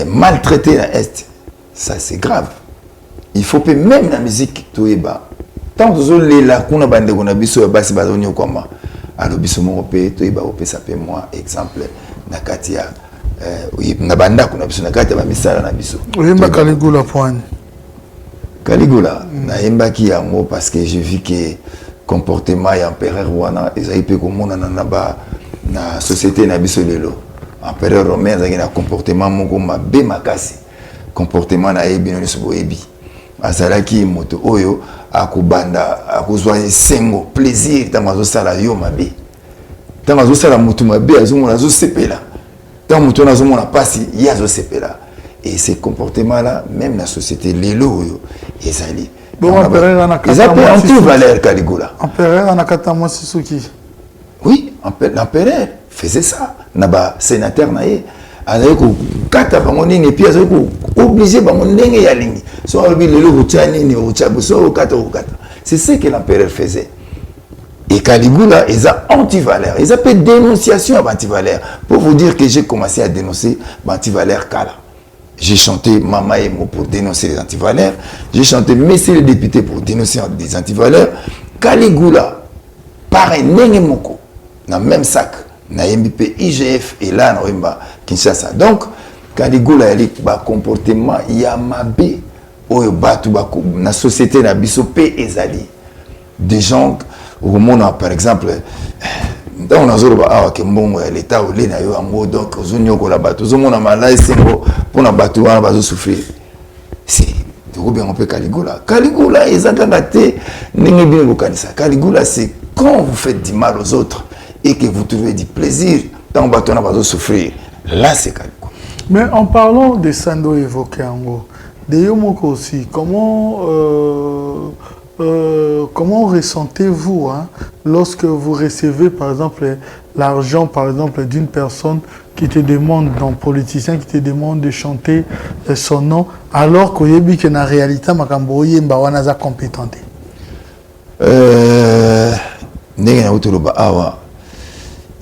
maltraité na Est, ça c'est grave. Il faut que même la musique, tout est bas. Tant que tout le monde a bassé na biso, bassé bazonio comme alors biso mon opé, tout est bas opé ça peut moi exemple na katia na banda kuna biso na katia ba misala na biso. Oui, ma Caligula point. Caligula, na yembaki yango parce que j'ai vu que comportement ya empereur wana ezali pe komona na société na biso lelo. Empereur romain azaki na comportement moko mabe makasi. Comportement na yebi no so yebi. Azalaki moto oyo akubanda akozwa sengo plaisir tamazo sala yo mabe. Tamazo sala mutu mabe azomona zo sepela. Tant mutu na zomona pasi yazo sepela. Et ces comportements-là, même la société, les lots, ils allaient. Bon, empereur anti-valeur Caligula. Empereur Anakatamo Sisuki. Oui, l'empereur faisait ça. Naba sénateur naé. Alors que kata bangoni et puis obligé bangoni ya lingi. So obi le lo tchani ni ochabu so kata. C'est ce que l'empereur faisait. Et Caligula, ils ont anti-valeur. Ils appellent dénonciation à anti-valeur. Pour vous dire que j'ai commencé à dénoncer anti-valeur Kala. J'ai chanté Mama Emo pour dénoncer les antivaleurs. J'ai chanté Messieurs les députés pour dénoncer les antivaleurs. Caligula, pareil, Nengemoko, dans le même sac, na MBP, IGF et là, na Kinshasa. Donc, Caligula, il y a un comportement, il y a Mabé, dans la société, na Bissopé et Zali. Des gens, au monde, par exemple, on a l'État au lait donc on a battu on a malade pour battu on va souffrir c'est tout bien on peut Caligula ils ont gâté Caligula c'est quand vous faites du mal aux autres et que vous trouvez du plaisir dans battu on va souffrir là c'est Caligula. Mais en parlant de Sando évoqué en gros de Yomoko aussi comment ressentez-vous lorsque vous recevez par exemple l'argent, par exemple, d'une personne qui te demande, d'un politicien qui te demande de chanter son nom, alors qu'il y a une réalité, il compétent.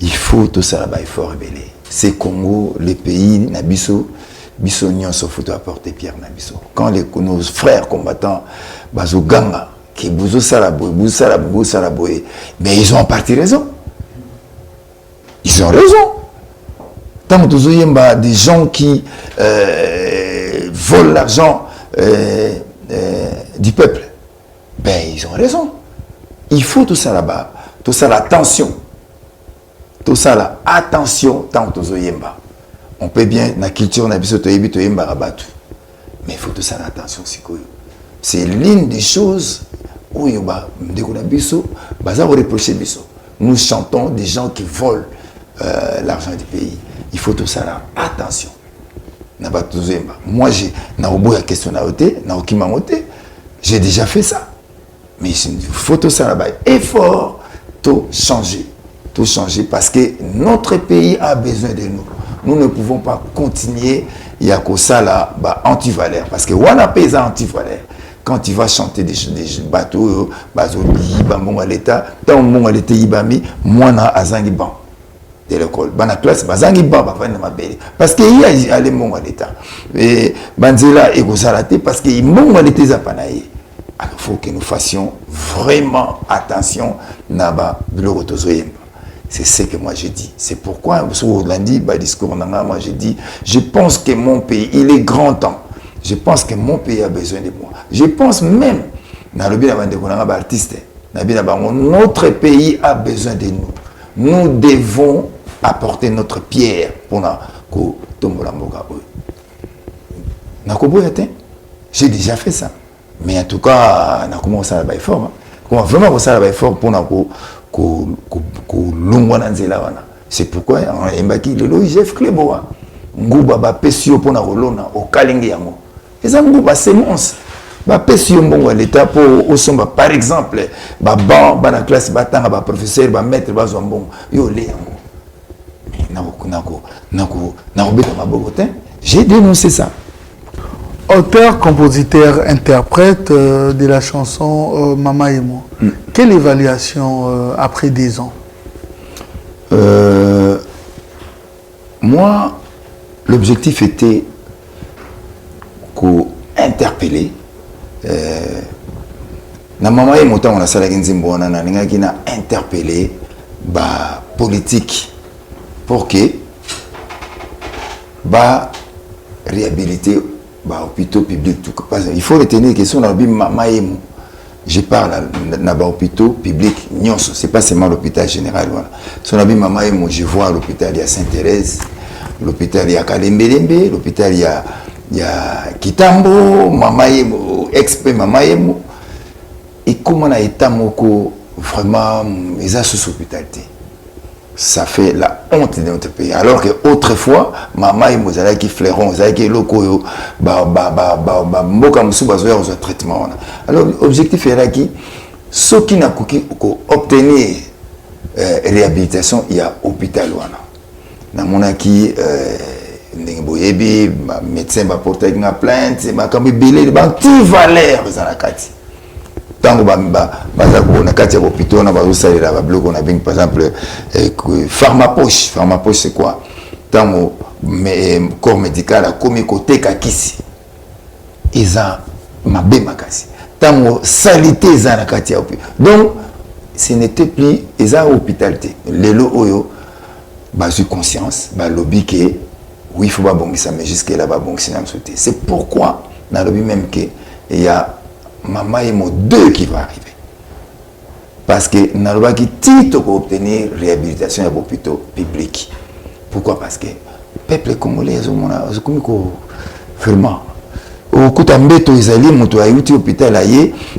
Il faut tout ça là-bas, il faut révéler. C'est Congo, les pays, Nabiso, Bissonion, se faut apporter Pierre Nabiso. Quand nos frères combattants, Bazoganga, qui Bouzo Salaboye, mais ils ont en partie raison. Ils ont raison. Tant que des gens qui volent l'argent du peuple, ben ils ont raison. Il faut tout ça là-bas, tout ça l'attention. Tout ça là, attention, tant que on peut bien, la culture, mais il faut tout ça l'attention. C'est l'une des choses où nous chantons des gens qui volent l'argent du pays. Il faut tout ça là, attention. Moi, j'ai déjà fait ça. Mais il faut tout ça là-bas. Effort, tout changer. Tout changer parce que notre pays a besoin de nous. Nous ne pouvons pas continuer, il y a que ça là, anti-valeur. Parce que on a payé anti-valeur. Quand tu vas chanter des bateaux, l'État, tant mon l'État ibami, moi na azangi ban de l'école. Bana classe bazangi ban parce que il y a les mon l'État. Et banzela et gozalate parce que mon l'État zapanaye. Alors il faut que nous fassions vraiment attention naba biloko tozoyemba. C'est ce que moi j'ai dit. C'est pourquoi, sur lundi, discours, moi j'ai dit, je pense que mon pays, il est grand temps. Je pense que mon pays a besoin de moi. Je pense même, notre pays a besoin de nous. Nous devons apporter notre pierre pour j'ai déjà fait ça. Mais en tout cas, on a commencé à faire fort. On a vraiment commencé à faire fort pour c'est pourquoi le logif Kleboa nguba ba pesio pona rolona o kalingi yango eza nguba semence ba pesio mbongo l'état pour osomba par exemple ba ban ba na classe batanga ba professeur ba maître ba zo mbongo yo le yango j'ai dénoncé ça. Auteur, compositeur, interprète de la chanson Mama et moi. Quelle évaluation après 10 ans? Moi, l'objectif était qu'interpeller. Na Mama et moi, on a interpellé la politique pour que la réhabiliter hôpitaux publics. Il faut retenir que si on a je parle dans l'hôpital public, ce n'est pas seulement l'hôpital général. Si on a je vois l'hôpital de Sainte-Thérèse, l'hôpital de Kalembelembe, l'hôpital de Kitambo, expert Mamaemo. Et comment on a été vraiment les sous-hospitalité. Ça fait la honte de notre pays. Alors qu'autrefois, maman et moi, qui flairons, qui locaux, traitement. Alors, l'objectif est là qui, ceux qui n'ont pas obtenu réhabilitation, il y a hôpital. Dans mon acquis, médecin va porter une plainte, il va anti-valeur dans la carte. Tant que hôpital, par exemple, pharmapoche c'est quoi? Tant que corps médical a commis côté kakisi, ils ont ma bémakasi. Tant que salité ils ont la katia. Donc, ce n'était plus ils ont hôpitalité. Les lots oyo, basu conscience, lobby que oui il faut pas bon ça, mais jusque là bas bon c'est pourquoi dans le lobby même que il y a Maman et moi 2 qui vont arriver. Parce que nous avons titre pour obtenir réhabilitation à l'hôpital public. Pourquoi? Parce que le peuple congolais, vraiment, au coup d'ambeto, ils allaient monter à l'hôpital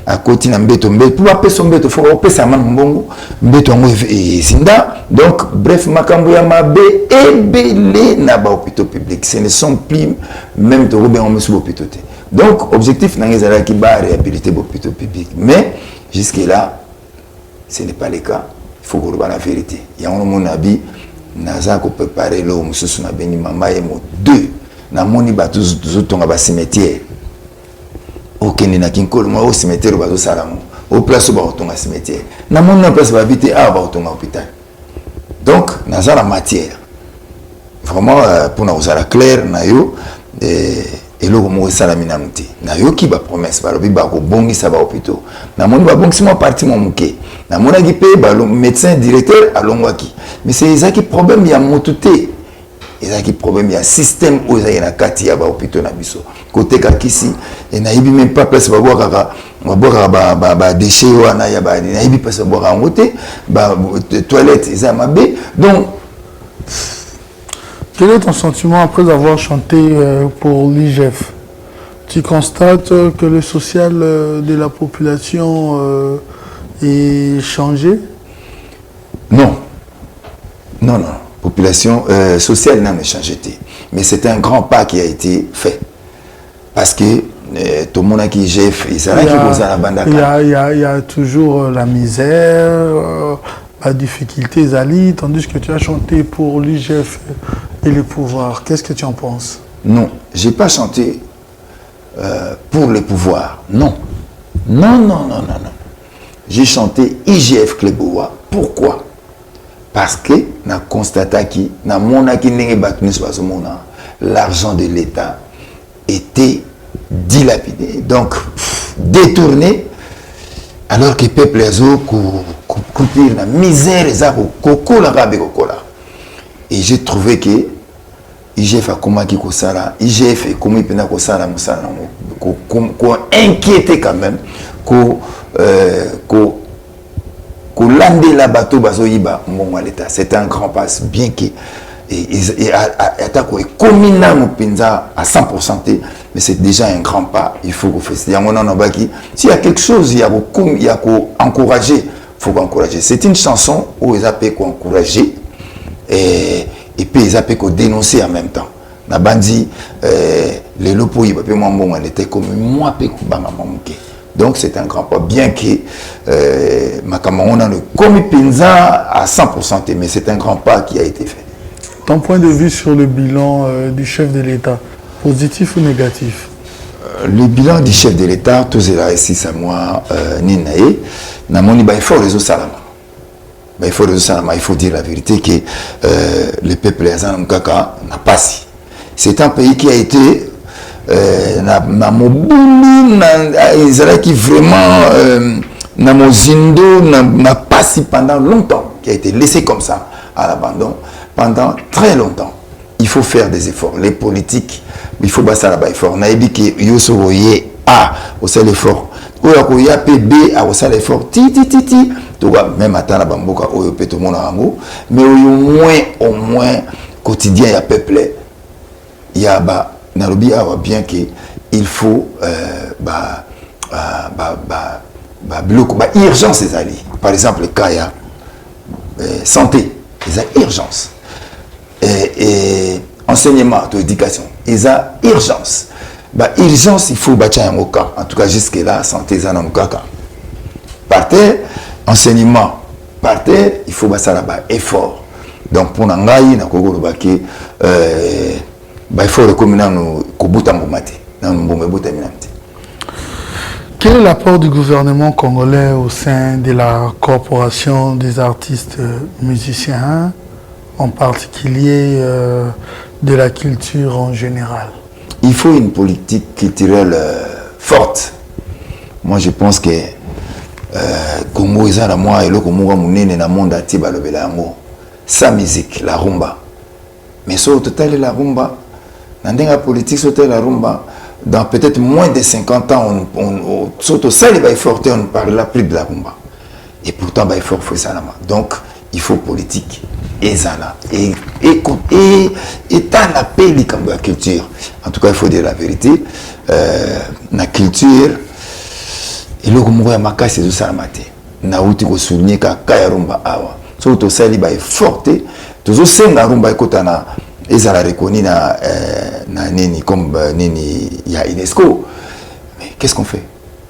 à côté d'ambeto. Pour appeler son beto, il faut appeler sa main mbongo, beto et sinda. Donc, bref, Makamboya Mabe et belé na ba hôpital public. Ce ne sont plus même de Robert Homme sur l'hôpital. Donc, objectif, c'est de réhabiliter l'hôpital public. Mais, jusque-là, ce n'est pas le cas. faut que la vérité. Il y a un moment nabi naza ko préparer le mususu na beni mama yemo 2 na moni ba tuzotonga ba cimetière. Okende na kinkolo mo cimetière ba zo salamo. Au place ba otonga cimetière. Na moni na place ba habiter ba otonga hôpital. Donc naza la matière. Vraiment pour nous la clair na yo et le mo salami na muti. Na yo ki ba promesse ba lobi ba ko bongisa ba hôpital. Na moni ba bongisa mo parti mo muke. Na mona ki pe ba le médecin directeur alongwaki. Mais c'est ça qui problème il y a motuté. Et ça qui problème il y a système où il y a na kati ya ba hôpital na biso. Côté ka kisi et na yibi même pas place ba boire ba déchets wana ya ba na yibi place ba boire ngoté ba toilette ils a mabé. Donc quel est ton sentiment après avoir chanté pour l'IGF? Tu constates que le social de la population est changé? Non. Non, non. Population sociale n'a pas changé. Mais c'est un grand pas qui a été fait. Parce que tout le monde a qui IGF, il y a toujours la misère, la difficulté, Zali, tandis que tu as chanté pour l'IGF et le pouvoir. Qu'est-ce que tu en penses? Non, je n'ai pas chanté pour le pouvoir. Non. Non, non, non, non, non. J'ai chanté IGF Kleboa. Pourquoi? Parce que na constaté que na mona ki ndenge batuni so mona l'argent de l'État était dilapidé, donc détourné, alors que le peuple azo couper la misère et la rabe kokola. Et j'ai trouvé que IGF a comment qui kosala, IGF et comment il peut kosala musala ko inquiété quand même ko lande la bateau bazo yiba mbongo l'État. C'est un grand pas bien que et attaque est communal mopinza à 100%, mais c'est déjà un grand pas. Il faut qu'on fasse. S'il y a quelque chose, il y a encourager, faut encourager. C'est une chanson où ils appellent qu'on encourager et puis ils appellent qu'on dénoncer en même temps. Na bandi les lopos ils appellent moi mbongo l'État comme moi pe kubanga mamuke. Donc c'est un grand pas, bien que ma camarade a le commis pinza à 100%, mais c'est un grand pas qui a été fait. Ton point de vue sur le bilan du chef de l'État, positif ou négatif? Le bilan du chef de l'État, tous les récits à moi, Ninae, n'a mon il faut résoudre ça. Il faut résoudre ça. Il faut dire la vérité que le peuple Kaka n'a pas si. C'est un pays qui a été na mobulu na Israël qui vraiment na mozindo na pas si pendant longtemps, qui a été laissé comme ça à l'abandon pendant très longtemps. Il faut faire des efforts. Les politiques, il faut basser là-bas effort. Na ebi que yoso voyez a au seul effort. Oya ko ya PB a au seul effort. Ti. Tu vois même attendre la bamboka oyo pe tout monde en mais au moins quotidien ya peuple ya ba Nairobi a bien que il faut urgence les alliés. Par exemple le cas ya santé, ils ont urgence et enseignement, éducation, ils ont urgence. Urgence il faut bâtir un cas. En tout cas jusque là santé ils ont cas. Par terre enseignement, par terre il faut bâtir là-bas effort. Donc pour nangai na koko lobaki il faut recommander Quel est l'apport du gouvernement congolais au sein de la corporation des artistes musiciens, en particulier de la culture en général? Il faut une politique culturelle forte. Moi je pense que Congo est à moi et le Congo est dans le monde entier. Sa musique, la rumba. Mais sur le total la rumba, dans la politique, la rumba, dans peut-être moins de 50 ans, surtout ça, il va fort, on ne parlera plus de la rumba. Et pourtant, il faut faire ça. Donc, il faut politique. Et ça là. Et t'as la paix, la culture. En tout cas, il faut dire la vérité. La culture, et le Congo est marqué, c'est tout ça. Na outi ko souligner ka kaya rumba awa. Surtout ça, il va fort. Toujours c'est la rumba ekotana. Ils ont reconnu na nini comme nini il y a UNESCO. Mais qu'est-ce qu'on fait?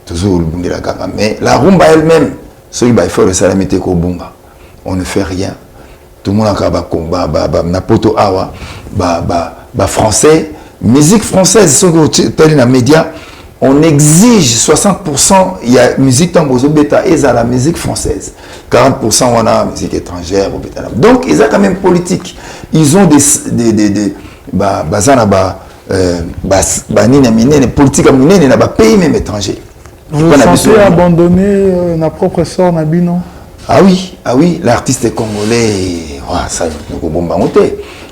Toujours le bungi la gaga. Mais la rumba elle-même, celui qui fait le salamité ko bunga. on ne fait rien. Tout le monde a combat, napoto awa, français, musique française, sur les médias, on exige 60%, il y a musique tambozo bêta et la musique française. 40% on a musique étrangère. Donc ils ont quand même politique. Ils ont des politique à pays même étranger. Vous vous sentez abandonné na propre sort Nabino? Ah oui, l'artiste congolais, ça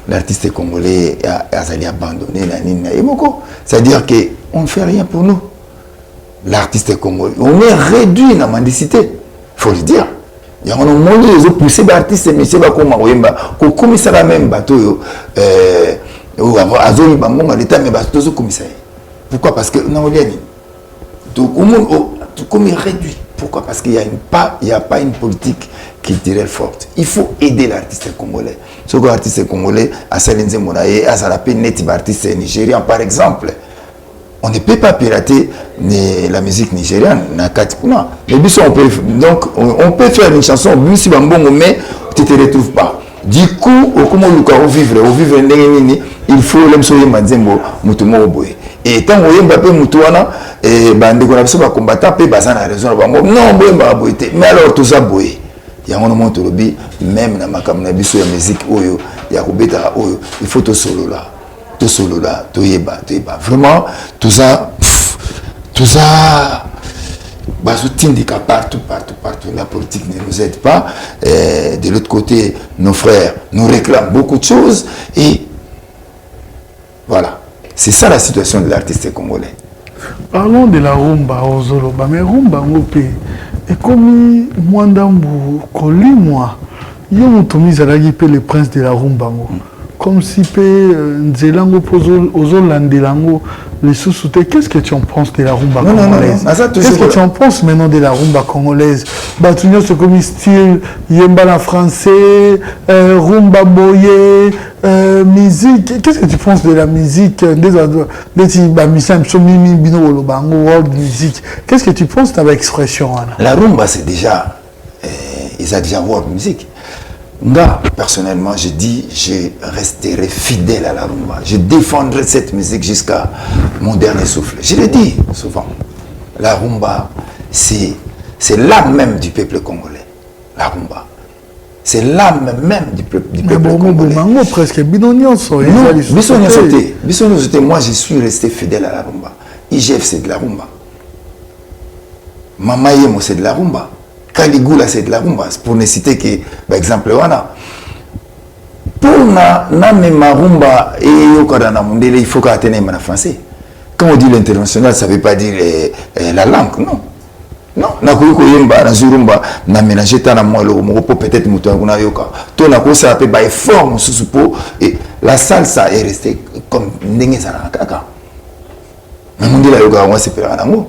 l'artiste congolais a abandonné la ligne. C'est-à-dire qu'on ne fait rien pour nous. L'artiste congolais, on est réduit dans la mendicité, il faut le dire. Il y a un moment où ils ont poussé l'artiste, mais c'est pas comme comme ça la même bateau, azoli bango l'état mais bateau commissaire. Pourquoi? Parce que non, tout comme il réduit. Pourquoi? Parce qu'il n'y a pas une politique culturelle forte. Il faut aider l'artiste congolais. Ce que l'artiste congolais, à Salenze Monaye, à Salapé, Neti, artiste nigérian, par exemple. On ne peut pas pirater la musique nigériane. Donc, on peut faire une chanson, mais tu ne te retrouves pas. Du coup, comment on vivre, il faut l'emsoyer Madzembo, Moutomo Boye. Et tant que Mbappé Moutouana, et Bandeko va combattre, et Bazan a raison. Non, mais alors tout ça, Boye. Il y a un moment où même dans ma caméra, la musique, il y a il faut tout solo là. Tout solo là, tout yeba. Vraiment, tout ça, partout. La politique ne nous aide pas. De l'autre côté, nos frères nous réclament beaucoup de choses. Et voilà. C'est ça la situation de l'artiste congolais. Parlons de la rumba aux Zoloba. Mais rumba, et comme Mwandambu, Kolimwa, Yomotomi Zalagi, le prince de la rumba. Comme si Nzelango aux Landelango, les sous-soutés, qu'est-ce que tu en penses de la rumba congolaise? Qu'est-ce que tu en penses maintenant de la rumba congolaise? Batunio, c'est comme style, Yemba la français, rumba boye, musique. Qu'est-ce que tu penses de la musique des world music? Qu'est-ce que tu penses de cette expression? La rumba, c'est déjà, ils ont déjà world music. Moi, personnellement, je dis, je resterai fidèle à la rumba. Je défendrai cette musique jusqu'à mon dernier souffle. Je le dis souvent. La rumba, c'est l'âme même du peuple congolais. La rumba. C'est l'âme même du peuple congolais. Non, presque binonion sauté. Moi, je suis resté fidèle à la rumba. IGF, c'est de la rumba. Mama Yemo, c'est de la rumba. Caligula, c'est de la rumba. Pour ne citer que, par exemple, pour na même rumba et il faut qu'on ait en français. Quand on dit l'international, ça ne veut pas dire la langue, non. Non, na kuiko yemba na zurumba na mélanger ta na moi le peut-être muto na yoka. To na ko ça peut ba effort susupo et la salsa est restée comme ndenge ça na kaka. Mais on dit la yoga moi c'est pas nango.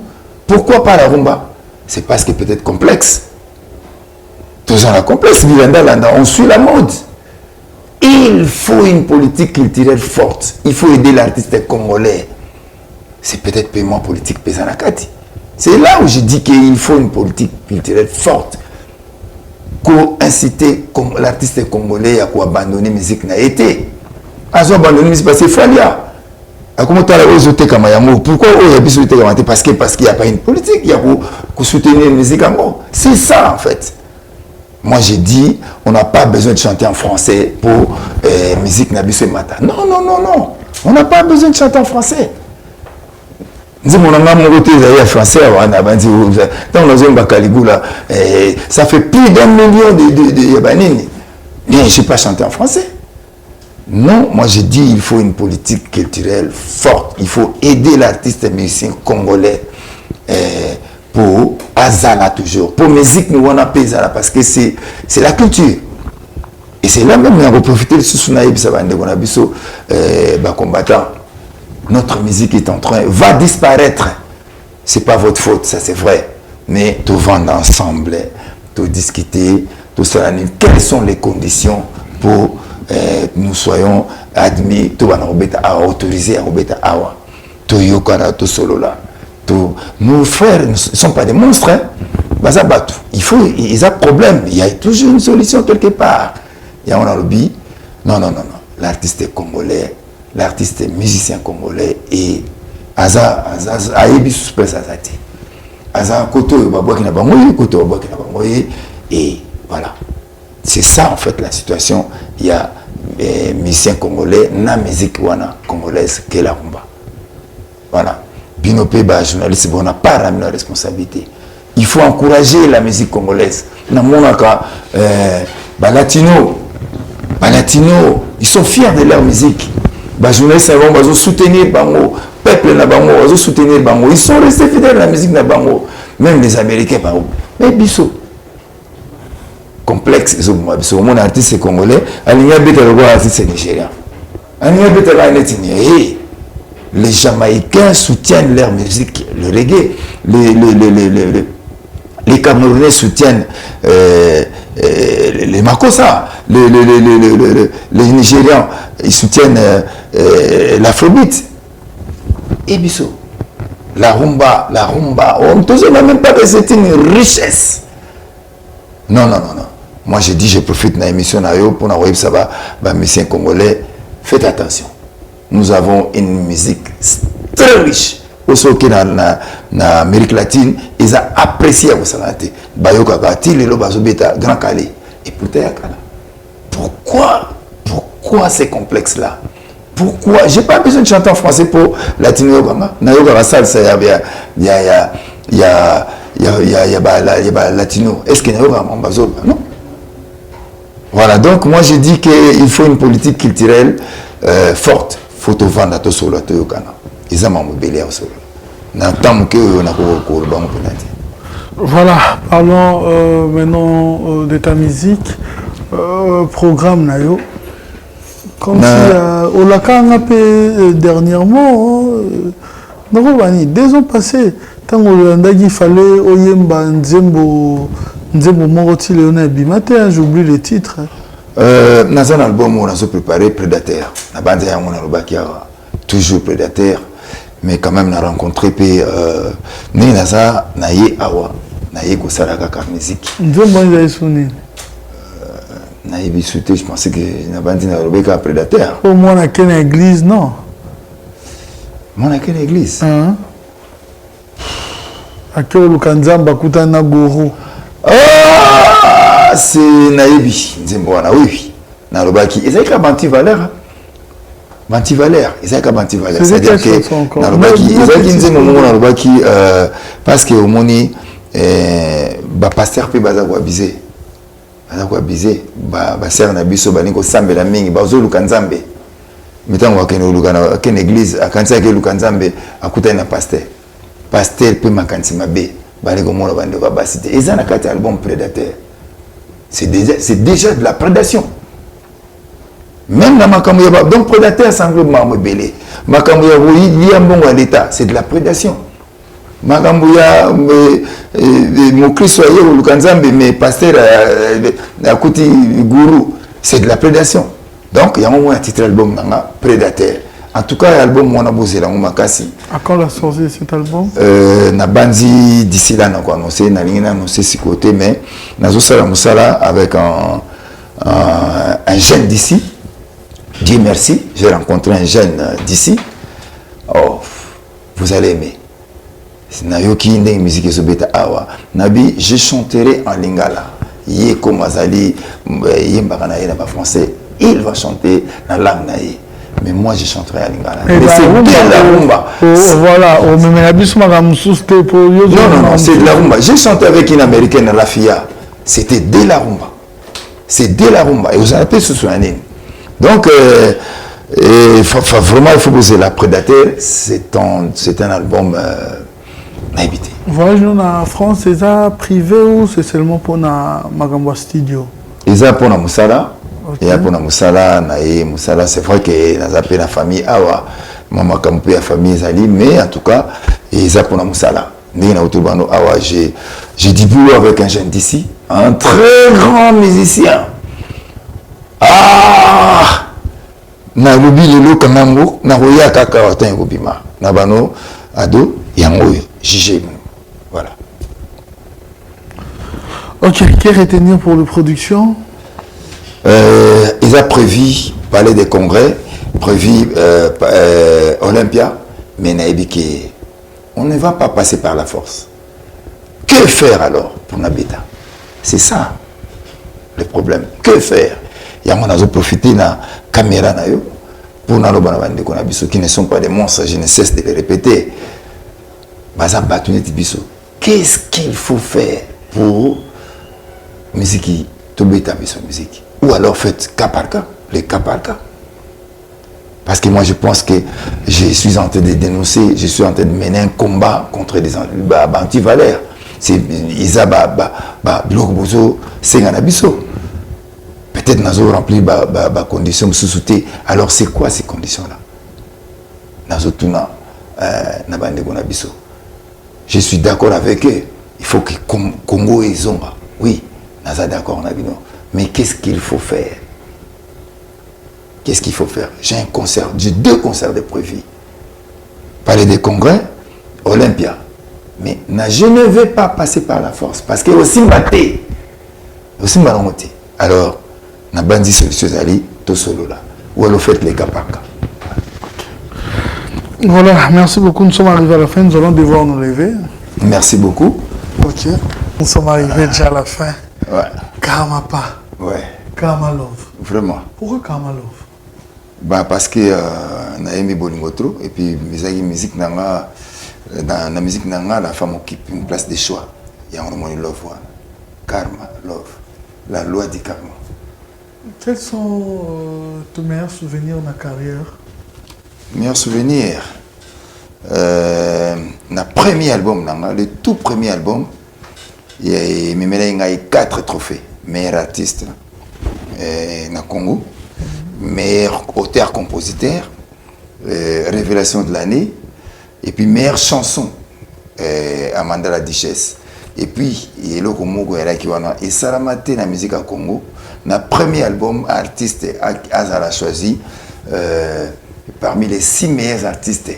Pourquoi pas la rumba? C'est parce que peut-être complexe. Tous en a complexe, on suit la mode. Il faut une politique culturelle forte. Il faut aider l'artiste congolais. C'est peut-être paiement politique Pesanakati. C'est là où je dis qu'il faut une politique culturelle forte pour inciter l'artiste congolais à abandonner la musique n'a été. À abandonner la musique parce que Falia. Pourquoi parce qu'il n'y a pas une politique, il y a pour soutenir la musique en gros. C'est ça en fait. Moi j'ai dit, on n'a pas besoin de chanter en français pour musique Nabissé Mata. Non. On n'a pas besoin de chanter en français. Ça fait plus d'1 million de Yabanini. Mais je ne sais pas chanter en français. Non, moi je dis il faut une politique culturelle forte. Il faut aider l'artiste musicien congolais pour Azala toujours. Pour musique, nous on a payé parce que c'est la culture. Et c'est là même qu'on va profiter de ce Sunaïb, ça va être combattant. Notre musique est en train, va disparaître. C'est pas votre faute, ça c'est vrai. Mais tout vendre ensemble, tout discuter, tout cela. Quelles sont les conditions pour nous soyons admis, tout va nous autoriser à Robeta Awa, tout Yokara, tout solo là. Nos frères ne sont pas des monstres. Hein? baza batu. Il faut, ils ont problème. Il y a toujours une solution quelque part. Il y a un lobby. Non. L'artiste est congolais, l'artiste est musicien congolais et Aza Ayebi suspense Azati. Aza Koto Babouaki Nabangoye, Koto Babouaki Nabangoye. Et voilà. C'est ça en fait la situation. Il y a musiciens congolais, na musique wana congolaise, qui est la rumba. Voilà. Binopé, journaliste, on n'a pas ramené la responsabilité. Il faut encourager la musique congolaise. Latino, ils sont fiers de leur musique. Les journalistes vont soutenir Bango, peuple na Bango, vont soutenir Bango. Ils sont restés fidèles à la musique na Bango. Même les Américains, Bango. Mais Bissot, complexe, mon artiste congolais, Aligna Betelgo, artiste nigérien. Aligna Betelgo, les Jamaïcains soutiennent leur musique, le reggae. Les Camerounais soutiennent les Makossa. Les Nigérians, ils soutiennent l'Afrobeat. Et Bissot, la rumba, on ne même pas que c'est une richesse. Non. Moi, je dis, je profite de l'émission pour nous ça va, monsieur congolais, faites attention. Nous avons une musique très riche. Aussi en Amérique latine, ils ont apprécié à vous santé. Bayoka Gati, les Lobazobeta, Grand Calais. Et pourquoi ces complexes-là? Pourquoi? Je n'ai pas besoin de chanter en français pour latino Yogama. Nayoga salsa, il y a latino. Est-ce qu'il y a non? Voilà, donc moi je dis qu'il faut une politique culturelle forte. Photo vendre à tout solo, à tout yokana. Ils ont mobilisé au solo. Voilà, parlons maintenant de ta musique. Programme Nayo. Comme si au Lakanga dernièrement, 2 ans passés, tant qu'il fallait Oyemba Nzembo Moroti Léonel Bimate, j'oublie le titre. Dans un album, on a préparé Prédateur. Toujours Prédateur, mais quand même, on a rencontré Ninaza, Naye Awa, Naye Gosaraka musique. Naye Bissouté, je pensais que Nabandi n'a pas Prédateur. Au moins, on a qu'une église, non? On a qu'une église. À quel Lukanzamba Kutana Goro? Ah, c'est Naïbi, Nzembouana, oui. Narobaki, ils ont qu'à Banti Valère. Banti Valère, ils ont qu'à Banti Valère. C'est-à-dire que Narobaki, ils ont qu'à Nzembouana, Narobaki, parce que au Moni, pasteur peut bazagwa biser. Bazagwa biser, basser Nabiso, Baniko Sambe, la Mingi, Bazo Lukanzambe. Mettons qu'à une église, à Kansa que Lukanzambe, à Kouta na pasteur. Pasteur peut m'akansi ma bé. Ils ont un album Prédateur. C'est déjà de la prédation. Même dans Makamouya, donc Prédateur, c'est un groupe Mamouébélé. Makamouya, il y a un bon à l'État, c'est de la prédation. Makamouya, mon Christ soyez ou Lukanzambe, mais Pasteur à côté Gourou, c'est de la prédation. Donc il y a un moment un titre album Prédateur. En tout cas, l'album Mona Bozela Makasi. À quand la sortie de cet album? Na Banzi d'ici là, on a annoncé, na ligne annoncé ce côté, mais Nazo Sala Moussala avec un jeune d'ici. Dieu merci, j'ai rencontré un jeune d'ici. Oh, vous allez aimer. Nayoki Ndeng musique Sobeta Awa. Nabi, je chanterai en lingala. Yeko Mazali, Yembakana Yena français. Il va chanter la langue naïe. Mais moi, je chanterai à Lingala. Mais c'est de la rumba. Voilà, non, c'est de la rumba. J'ai chanté avec une américaine, Rafia. C'était de la rumba. C'est de la rumba. Et vous avez pu se souvenir. Donc, vraiment, il faut poser la Prédateur. C'est un album habité. Voyage en France, c'est ça privé ou c'est seulement pour Magamba Studio? C'est ça pour Moussala. Okay. Et pour Moussala, c'est vrai que nous avons la famille Awa, maman comme la famille Zali, mais en tout cas, et ça pour Moussala. J'ai dit boulot avec un jeune d'ici, un très grand musicien. Ah! Na lobi lelo kanambo, na roya kaka watan gobima. Na bano ado yango jije. Voilà. Ok, qu'est retenir pour la production? Ils ont prévu palais des congrès, prévu Olympia, mais on ne va pas passer par la force. Que faire alors pour Nabeta? C'est ça le problème. Que faire? Il y a mon profité de la caméra pour nous qui ne sont pas des monstres, je ne cesse de les répéter. Qu'est-ce qu'il faut faire pour musique, musique? Ou alors faites cas par cas, les cas par cas. Parce que moi je pense que je suis en train de dénoncer, je suis en train de mener un combat contre des anti-valeurs. C'est Isa Biloko Bozo, Senganabiso. Peut-être nous avons rempli des conditions de sous-souté. Alors c'est quoi ces conditions-là? Je suis d'accord avec eux. Il faut que Congo et Zonga. Oui, nous sommes d'accord. Mais qu'est-ce qu'il faut faire? Qu'est-ce qu'il faut faire? J'ai un concert, j'ai 2 concerts de prévus. Palais des congrès, Olympia. Mais je ne vais pas passer par la force. Parce que aussi maté. Aussi malongoté. Alors, na bandi solution ali to solo là. Ou alors faites les cas par cas. Voilà, merci beaucoup. Nous sommes arrivés à la fin. Nous allons devoir nous lever. Merci beaucoup. Ok. Nous sommes arrivés déjà à la fin. Ouais. Karamapa. Ouais. Karamalov. Vraiment. Pourquoi Karamalov? Parce que na aimé bolingo trop et puis musique nanga dans la musique nanga la femme occupe une place de choix. Il y a un moment love one. Karma, love. La loi du karma. Quels sont tes meilleurs souvenirs de ma carrière? Meilleurs souvenirs. Le premier album, le tout premier album, il y a 4 trophées. Meilleur artiste na Congo, meilleur auteur-compositeur, révélation de l'année, et puis meilleure chanson, Amanda la Duchesse. Et puis, il y a le Congo et Salamate la musique à Congo. Le premier album, artiste Azala choisi parmi les 6 meilleurs artistes.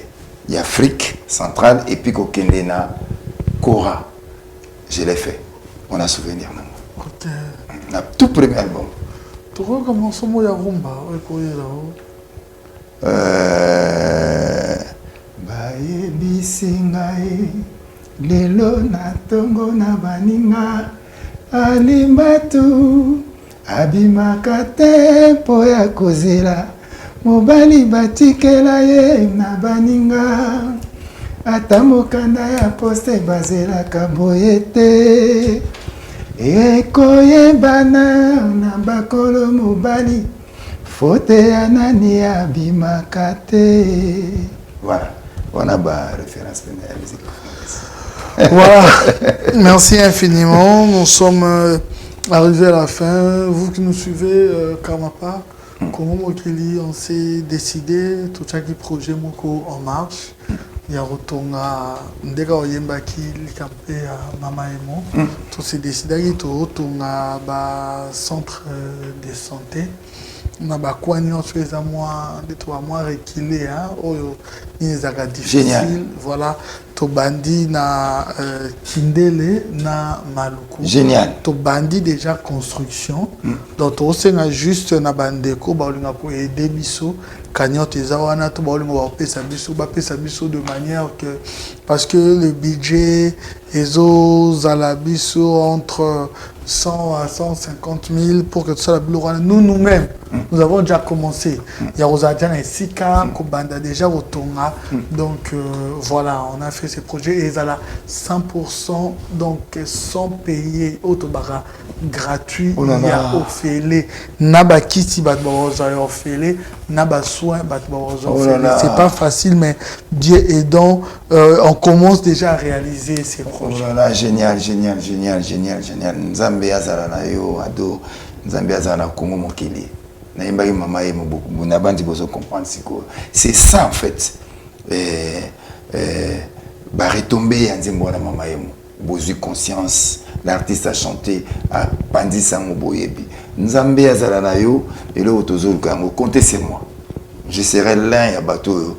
Il y a Afrique centrale et puis Kokendena Kora. Je l'ai fait. On a souvenir. Le tout premier album. Tu vois comment ce mot Yarumba Lelo na tongo na baninga alimbatu abimaka te mpo ya kozela mobali batikela ye na baninga ata mokanda ya poste bazelaka boye te ekoyebana na bakolo mobali fote ya nani abimaka te. Voilà, on a ba référence de la musique. Voilà, merci infiniment. Nous sommes arrivés à la fin. Vous qui nous suivez, Karamapa, comment Mokili, on s'est décidé, tout ça qui projet Moko en marche. Il y a Rotonga, Ndega Oyembaki, Likapé à Mama Emo. Tout s'est décidé, tout Rotonga, centre de santé. On a quoi nous faisons moi de 3 mois reculé hein ils ont difficile voilà to bandi na Kindele na Maluku génial to bandi déjà construction donc on a juste na bandeko ba olinga ko aider biso kanyote za wana to ba olinga ba pesa biso de manière que parce que le budget ezo za biso entre 100 à 150 000 pour que tout ça la bilan nous-mêmes nous avons déjà commencé il y a Rosadjan et Sika Kobanda déjà au Tonga donc voilà on a fait ces projets et ils ont 100% donc sans payer autobara gratuit il y a offert naba kiti batbaroza offert naba soin batbaroza offert c'est pas facile mais Dieu aidant on commence déjà à réaliser ces projets. Oh là là, génial Nzambe azala na yo ado Nzambe azala na Congo mokili na imbaki mama ye mobuku na bandi bozo comprendre siko c'est ça en fait ba retomber ya nzembo na mama ye bozui conscience l'artiste a chanté a pandi sango boyebi Nzambe azala na yo et le otozoluka ngo comptez sur moi je serai l'un ya bato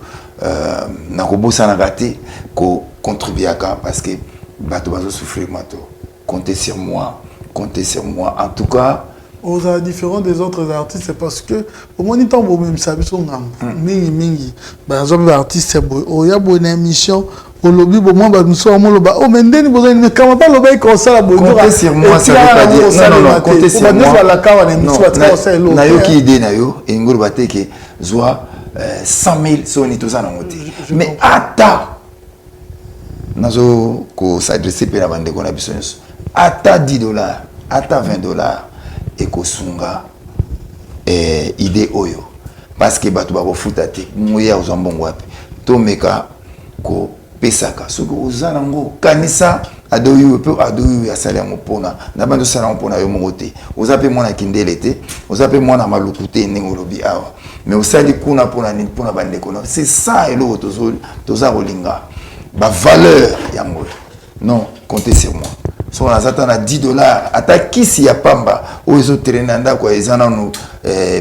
na kobosa na raté ko contribuer à parce que bato bazo souffrir mato comptez sur moi comptez sur moi. En tout cas, aux différents des autres artistes, c'est parce que au moins il tombe même ça biso ngam mingi ba zo ba artiste boy o ya bonne émission au lobby bon moi ba nous mo loba oh mais ndeni besoin mais comment pas loba comme ça boy comptez sur moi, ça veut pas dire non, comptez sur moi. Na yo ki idée na yo et ngolo bateke zoa 100 000 soni tout ça na ngote mais ata nazo ko s'adresser pe na bande ko na biso nyonso ata $10 ata $20 et kosunga idée oyo parce que bato bako futa te moya ozambongo wapi to meka ko pesaka soki ozana ngo kanisa adoyu pe adoyu ya sala ngo pona na bando sala ngo pona yo moko te ozape mwana kindele te ozape mwana maluku te ndenge olobi awa mais osali kuna pona ni pona bande kono c'est ça elo toza kolinga ba valeur yango non comptez sur moi. Si on a $10, attaque ya pamba, ou ils ont traîné quoi, ils en ont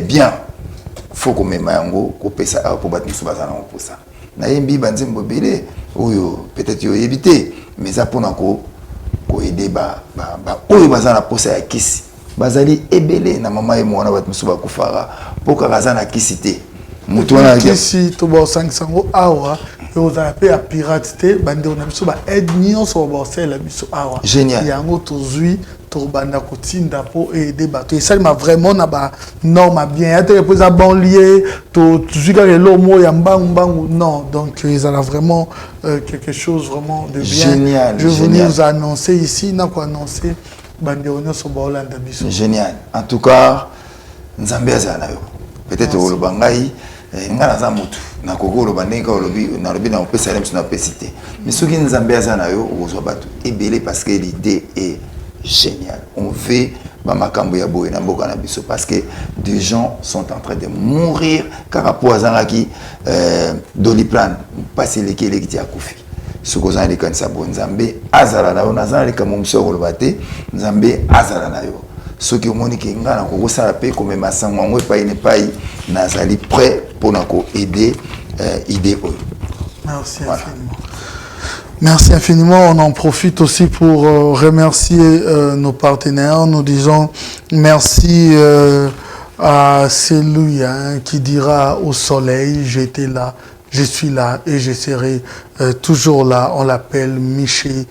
bien. Faut qu'on mette mango, qu'on paye ça pour battre nous pour ça. Na yembi banzim bobele, ou peut-être yo éviter, mais ça pour nako, ko aider ou bazana pour ça kisi. Bazali ebele na mama et moi na battre nous kufara pour que bazana kisité. Mutuana kisi to ba 500 awa. Vous avez à pirateté, bande on a mis ba aide nion sur borser la biso awa. Génial. Yango tozui to banda kotinda pour aider bateau. Et ça m'a vraiment na ba norme bien. Être pour ça banlieue to tozui ka le mot ya mbangu non. Donc ils ont vraiment quelque chose vraiment de bien. Génial. Je voulais vous annoncer ici, n'a quoi annoncer bande on sur Bolanda biso. Génial. En tout cas, Nzambe azana yo. Peut-être au bangai ngana za mutu na kokolo bandeka olobi na lobi na opesa lem na pesité mais ce qui nous embête na yo ozwa batu ebele parce que l'idée est géniale. On veut bamakambo ya boye na mboka na biso parce que des gens sont en train de mourir car rapport azanaki Doliprane passer les qui a kufi ce que zan les kanisa bon Nzambe azala na ona zan les kamomso kolobate Nzambe azala na yo ce qui omoni ke ngana ko sala pe comme masango ngo epai ne pai nazali prêt pour nako aider idée. Merci infiniment. Merci infiniment. On en profite aussi pour remercier nos partenaires. Nous disons merci à celui qui dira au soleil, j'étais là, je suis là et je serai toujours là. On l'appelle Miché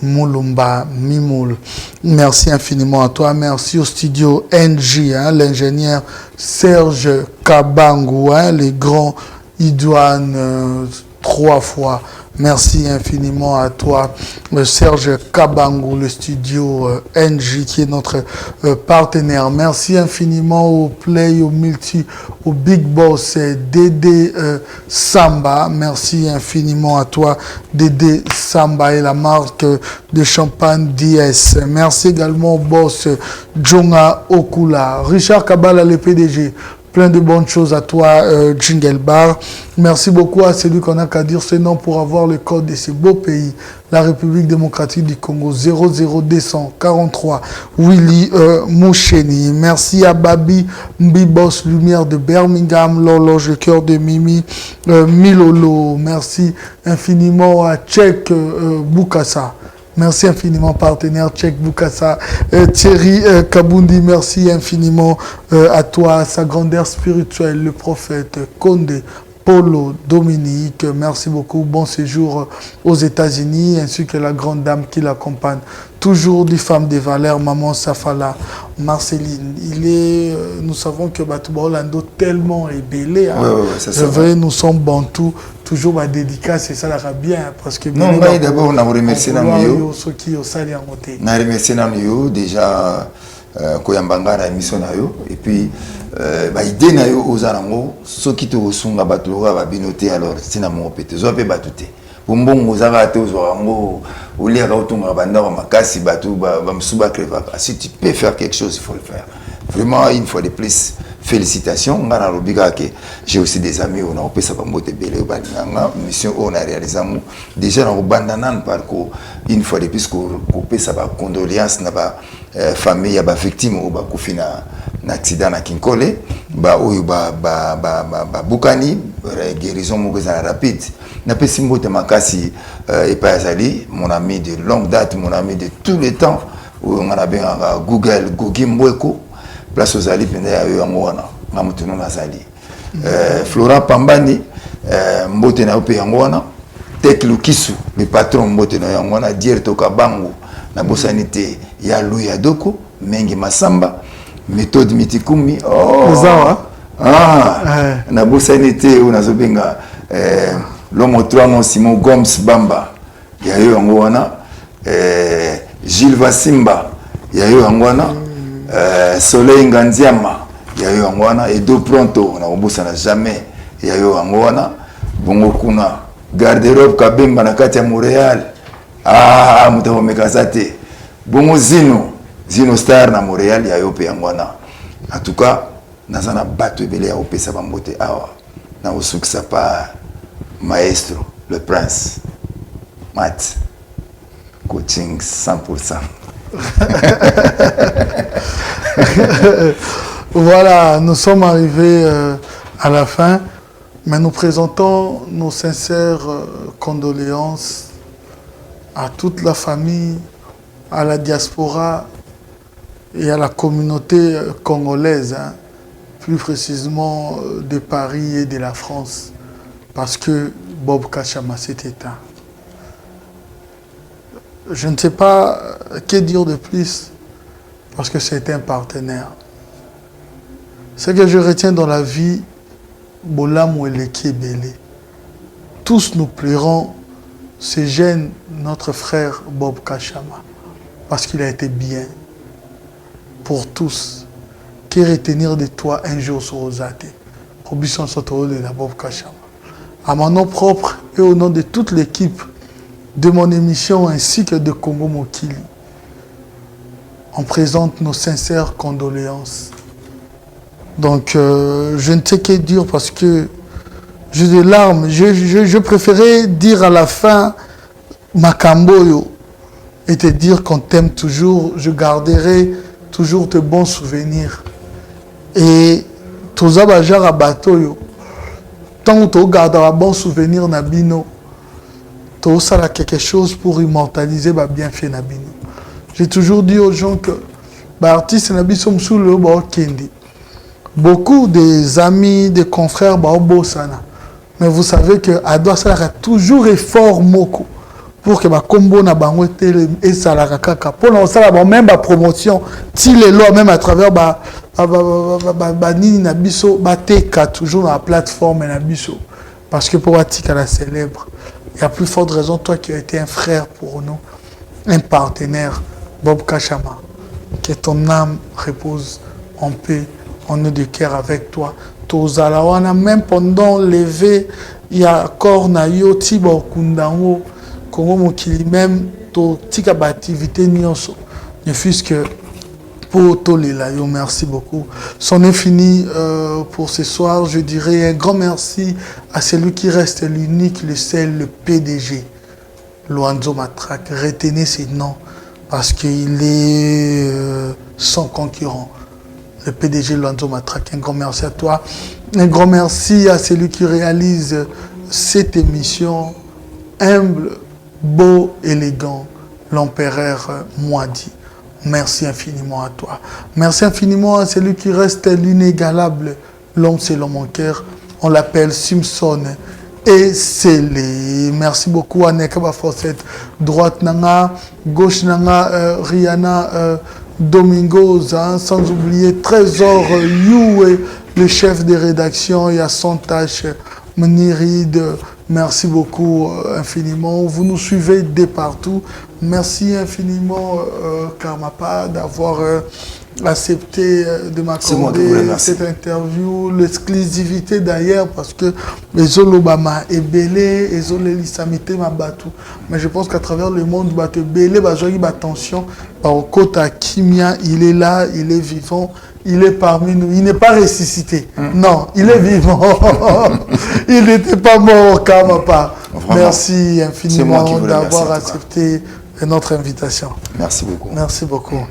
Moulumba Mimoul. Merci infiniment à toi. Merci au studio NJ, l'ingénieur Serge Kabangou, les grands Idouane 3 fois. Merci infiniment à toi, Serge Kabangou, le studio NJ qui est notre partenaire. Merci infiniment au Play, au Multi, au Big Boss, Dédé Samba. Merci infiniment à toi, Dédé Samba et la marque de champagne DS. Merci également au boss Djonga Okula, Richard Kabala, le PDG. Plein de bonnes choses à toi, Jingle Bar. Merci beaucoup à celui qu'on a qu'à dire ce nom pour avoir le code de ce beau pays, la République démocratique du Congo, 00243, Willy Moucheni. Merci à Babi Mbibos Lumière de Birmingham, l'horloge, le cœur de Mimi, Milolo. Merci infiniment à Tchèque Boukassa. Merci infiniment, partenaire Tchèque Boukassa. Thierry Kabundi, merci infiniment à toi, sa grandeur spirituelle, le prophète Condé, Polo, Dominique. Merci beaucoup. Bon séjour aux États-Unis, ainsi que la grande dame qui l'accompagne. Toujours des femmes de valeur, Maman Safala, Marceline. Nous savons que Batouba Orlando tellement est belé. C'est vrai, nous sommes bantous. Toujours ma dédicace, c'est ça la bien parce que non, d'abord on a remercié Namio. On a remercié Namio déjà Koyambanga la émission nayo et puis idée nayo aux alango ceux qui te reçoivent batulora va binoter alors c'est na mon pété zo pe batute bombongo zaka te aux alango ou lire autonga banda wa makasi batu ba msuba creva si tu peux faire quelque chose il faut le faire vraiment une fois de plus. Félicitations, j'ai aussi des amis on a fait ça mission on a réalisé déjà dans le parcours une fois de plus qu'on fait ça condoléances na ba famille ya ba victime ou ba kufina na accident na Kinkole ba oyo ba bukani guérison mo rapide na pesi mbote makasi et pas azali mon ami de longue date mon ami de tout le temps on a bien Google Gogi Mbweko place aux ali pende ya yo ngona ngamutuno na sali Flora Pambani mbote na ope ngona Tek Lukisu le patron mbote na ngona Dier Tokabango na bosanité ya Luya Doko Mengi Masamba méthode Mitikumi na bosanité on a zobenga l'homme trois Simon Gomes Bamba ya yo ngona Gilles Vasimba ya yo ngona Soleil Ngandiama ya yo ngwana Edo Pronto na obusa na jamais ya yo ngwana bongo kuna garde-robe Kabemba na kati ya Montréal mutabo mekazate bongo Zino Star na Montréal ya yo pe ngwana en tout cas nazana bato ebele ya opesa bambote awa na osukisa pa maestro le prince Mat coaching 100%. Voilà, nous sommes arrivés à la fin, mais nous présentons nos sincères condoléances à toute la famille, à la diaspora et à la communauté congolaise, plus précisément de Paris et de la France, parce que Bob Kachama s'est éteint. Je ne sais pas que dire de plus, parce que c'était un partenaire. Ce que je retiens dans la vie, Bolam Oueleki Belé. Tous nous pleurons ce jeune, notre frère Bob Kachama, parce qu'il a été bien pour tous. Que retenir de toi un jour sur Osate, Robinson Sotoro de la Bob Kachama. À mon nom propre et au nom de toute l'équipe de mon émission ainsi que de Congo Mokili, on présente nos sincères condoléances. Donc, je ne sais que dire parce que j'ai des larmes. Je préférais dire à la fin Makamboyo et te dire qu'on t'aime toujours. Je garderai toujours de bons souvenirs. Et tous abajar à Batoyo, tant que tu gardes un bon souvenir Nabino, tu as quelque chose pour immortaliser le bienfait Nabino. J'ai toujours dit aux gens que l'artiste Nabi sont sous le Kendi. Beaucoup des amis, des confrères, mais vous savez que Adwa a toujours effort moko pour que ma combo na bango et salara kaka pour la même promotion ti les lois même à travers nini na biso bateka toujours dans la plateforme na biso parce que pour Atika la célèbre il y a plus forte raison toi qui as été un frère pour nous un partenaire Bob Kachama que ton âme repose en paix. On est de cœur avec toi. Tozalawana, même pendant l'éveil, il y a encore Nayo, Tibo, Kundango, Kongo Mokili, même Tika activité Nyonso. Ne fût-ce que pour Tolelayo, merci beaucoup. C'en est fini pour ce soir. Je dirais un grand merci à celui qui reste l'unique, le seul, le PDG, Loanzo Matrak. Retenez ses noms parce qu'il est sans concurrent. Le PDG Loanzo Matrak, un grand merci à toi. Un grand merci à celui qui réalise cette émission humble, beau, élégant, l'empereur Mwadi. Merci infiniment à toi. Merci infiniment à celui qui reste l'inégalable, l'homme c'est l'homme en cœur. On l'appelle Simpson et Célé. Merci beaucoup à Nekaba Fawcett, droite Nanga, gauche Nanga, Rihanna, Domingos, hein, sans oublier Trésor You, le chef de rédaction, et à son tâche, Mnirid. Merci beaucoup infiniment. Vous nous suivez de partout. Merci infiniment, Karmapa, d'avoir accepté de m'accorder cette interview, l'exclusivité d'ailleurs, parce que les Olobama est belé, les Olelisamité m'a battu. Mais je pense qu'à travers le monde, battu belé, j'ai attention. Par Kota Kimia, il est là, il est vivant. Il est parmi nous. Il n'est pas ressuscité. Non, il est vivant. Il n'était pas mort, Karmapa. Merci infiniment d'avoir accepté notre invitation. Merci beaucoup. Merci beaucoup.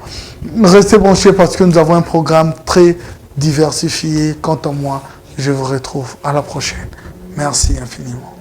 Restez branchés parce que nous avons un programme très diversifié. Quant à moi, je vous retrouve à la prochaine. Merci infiniment.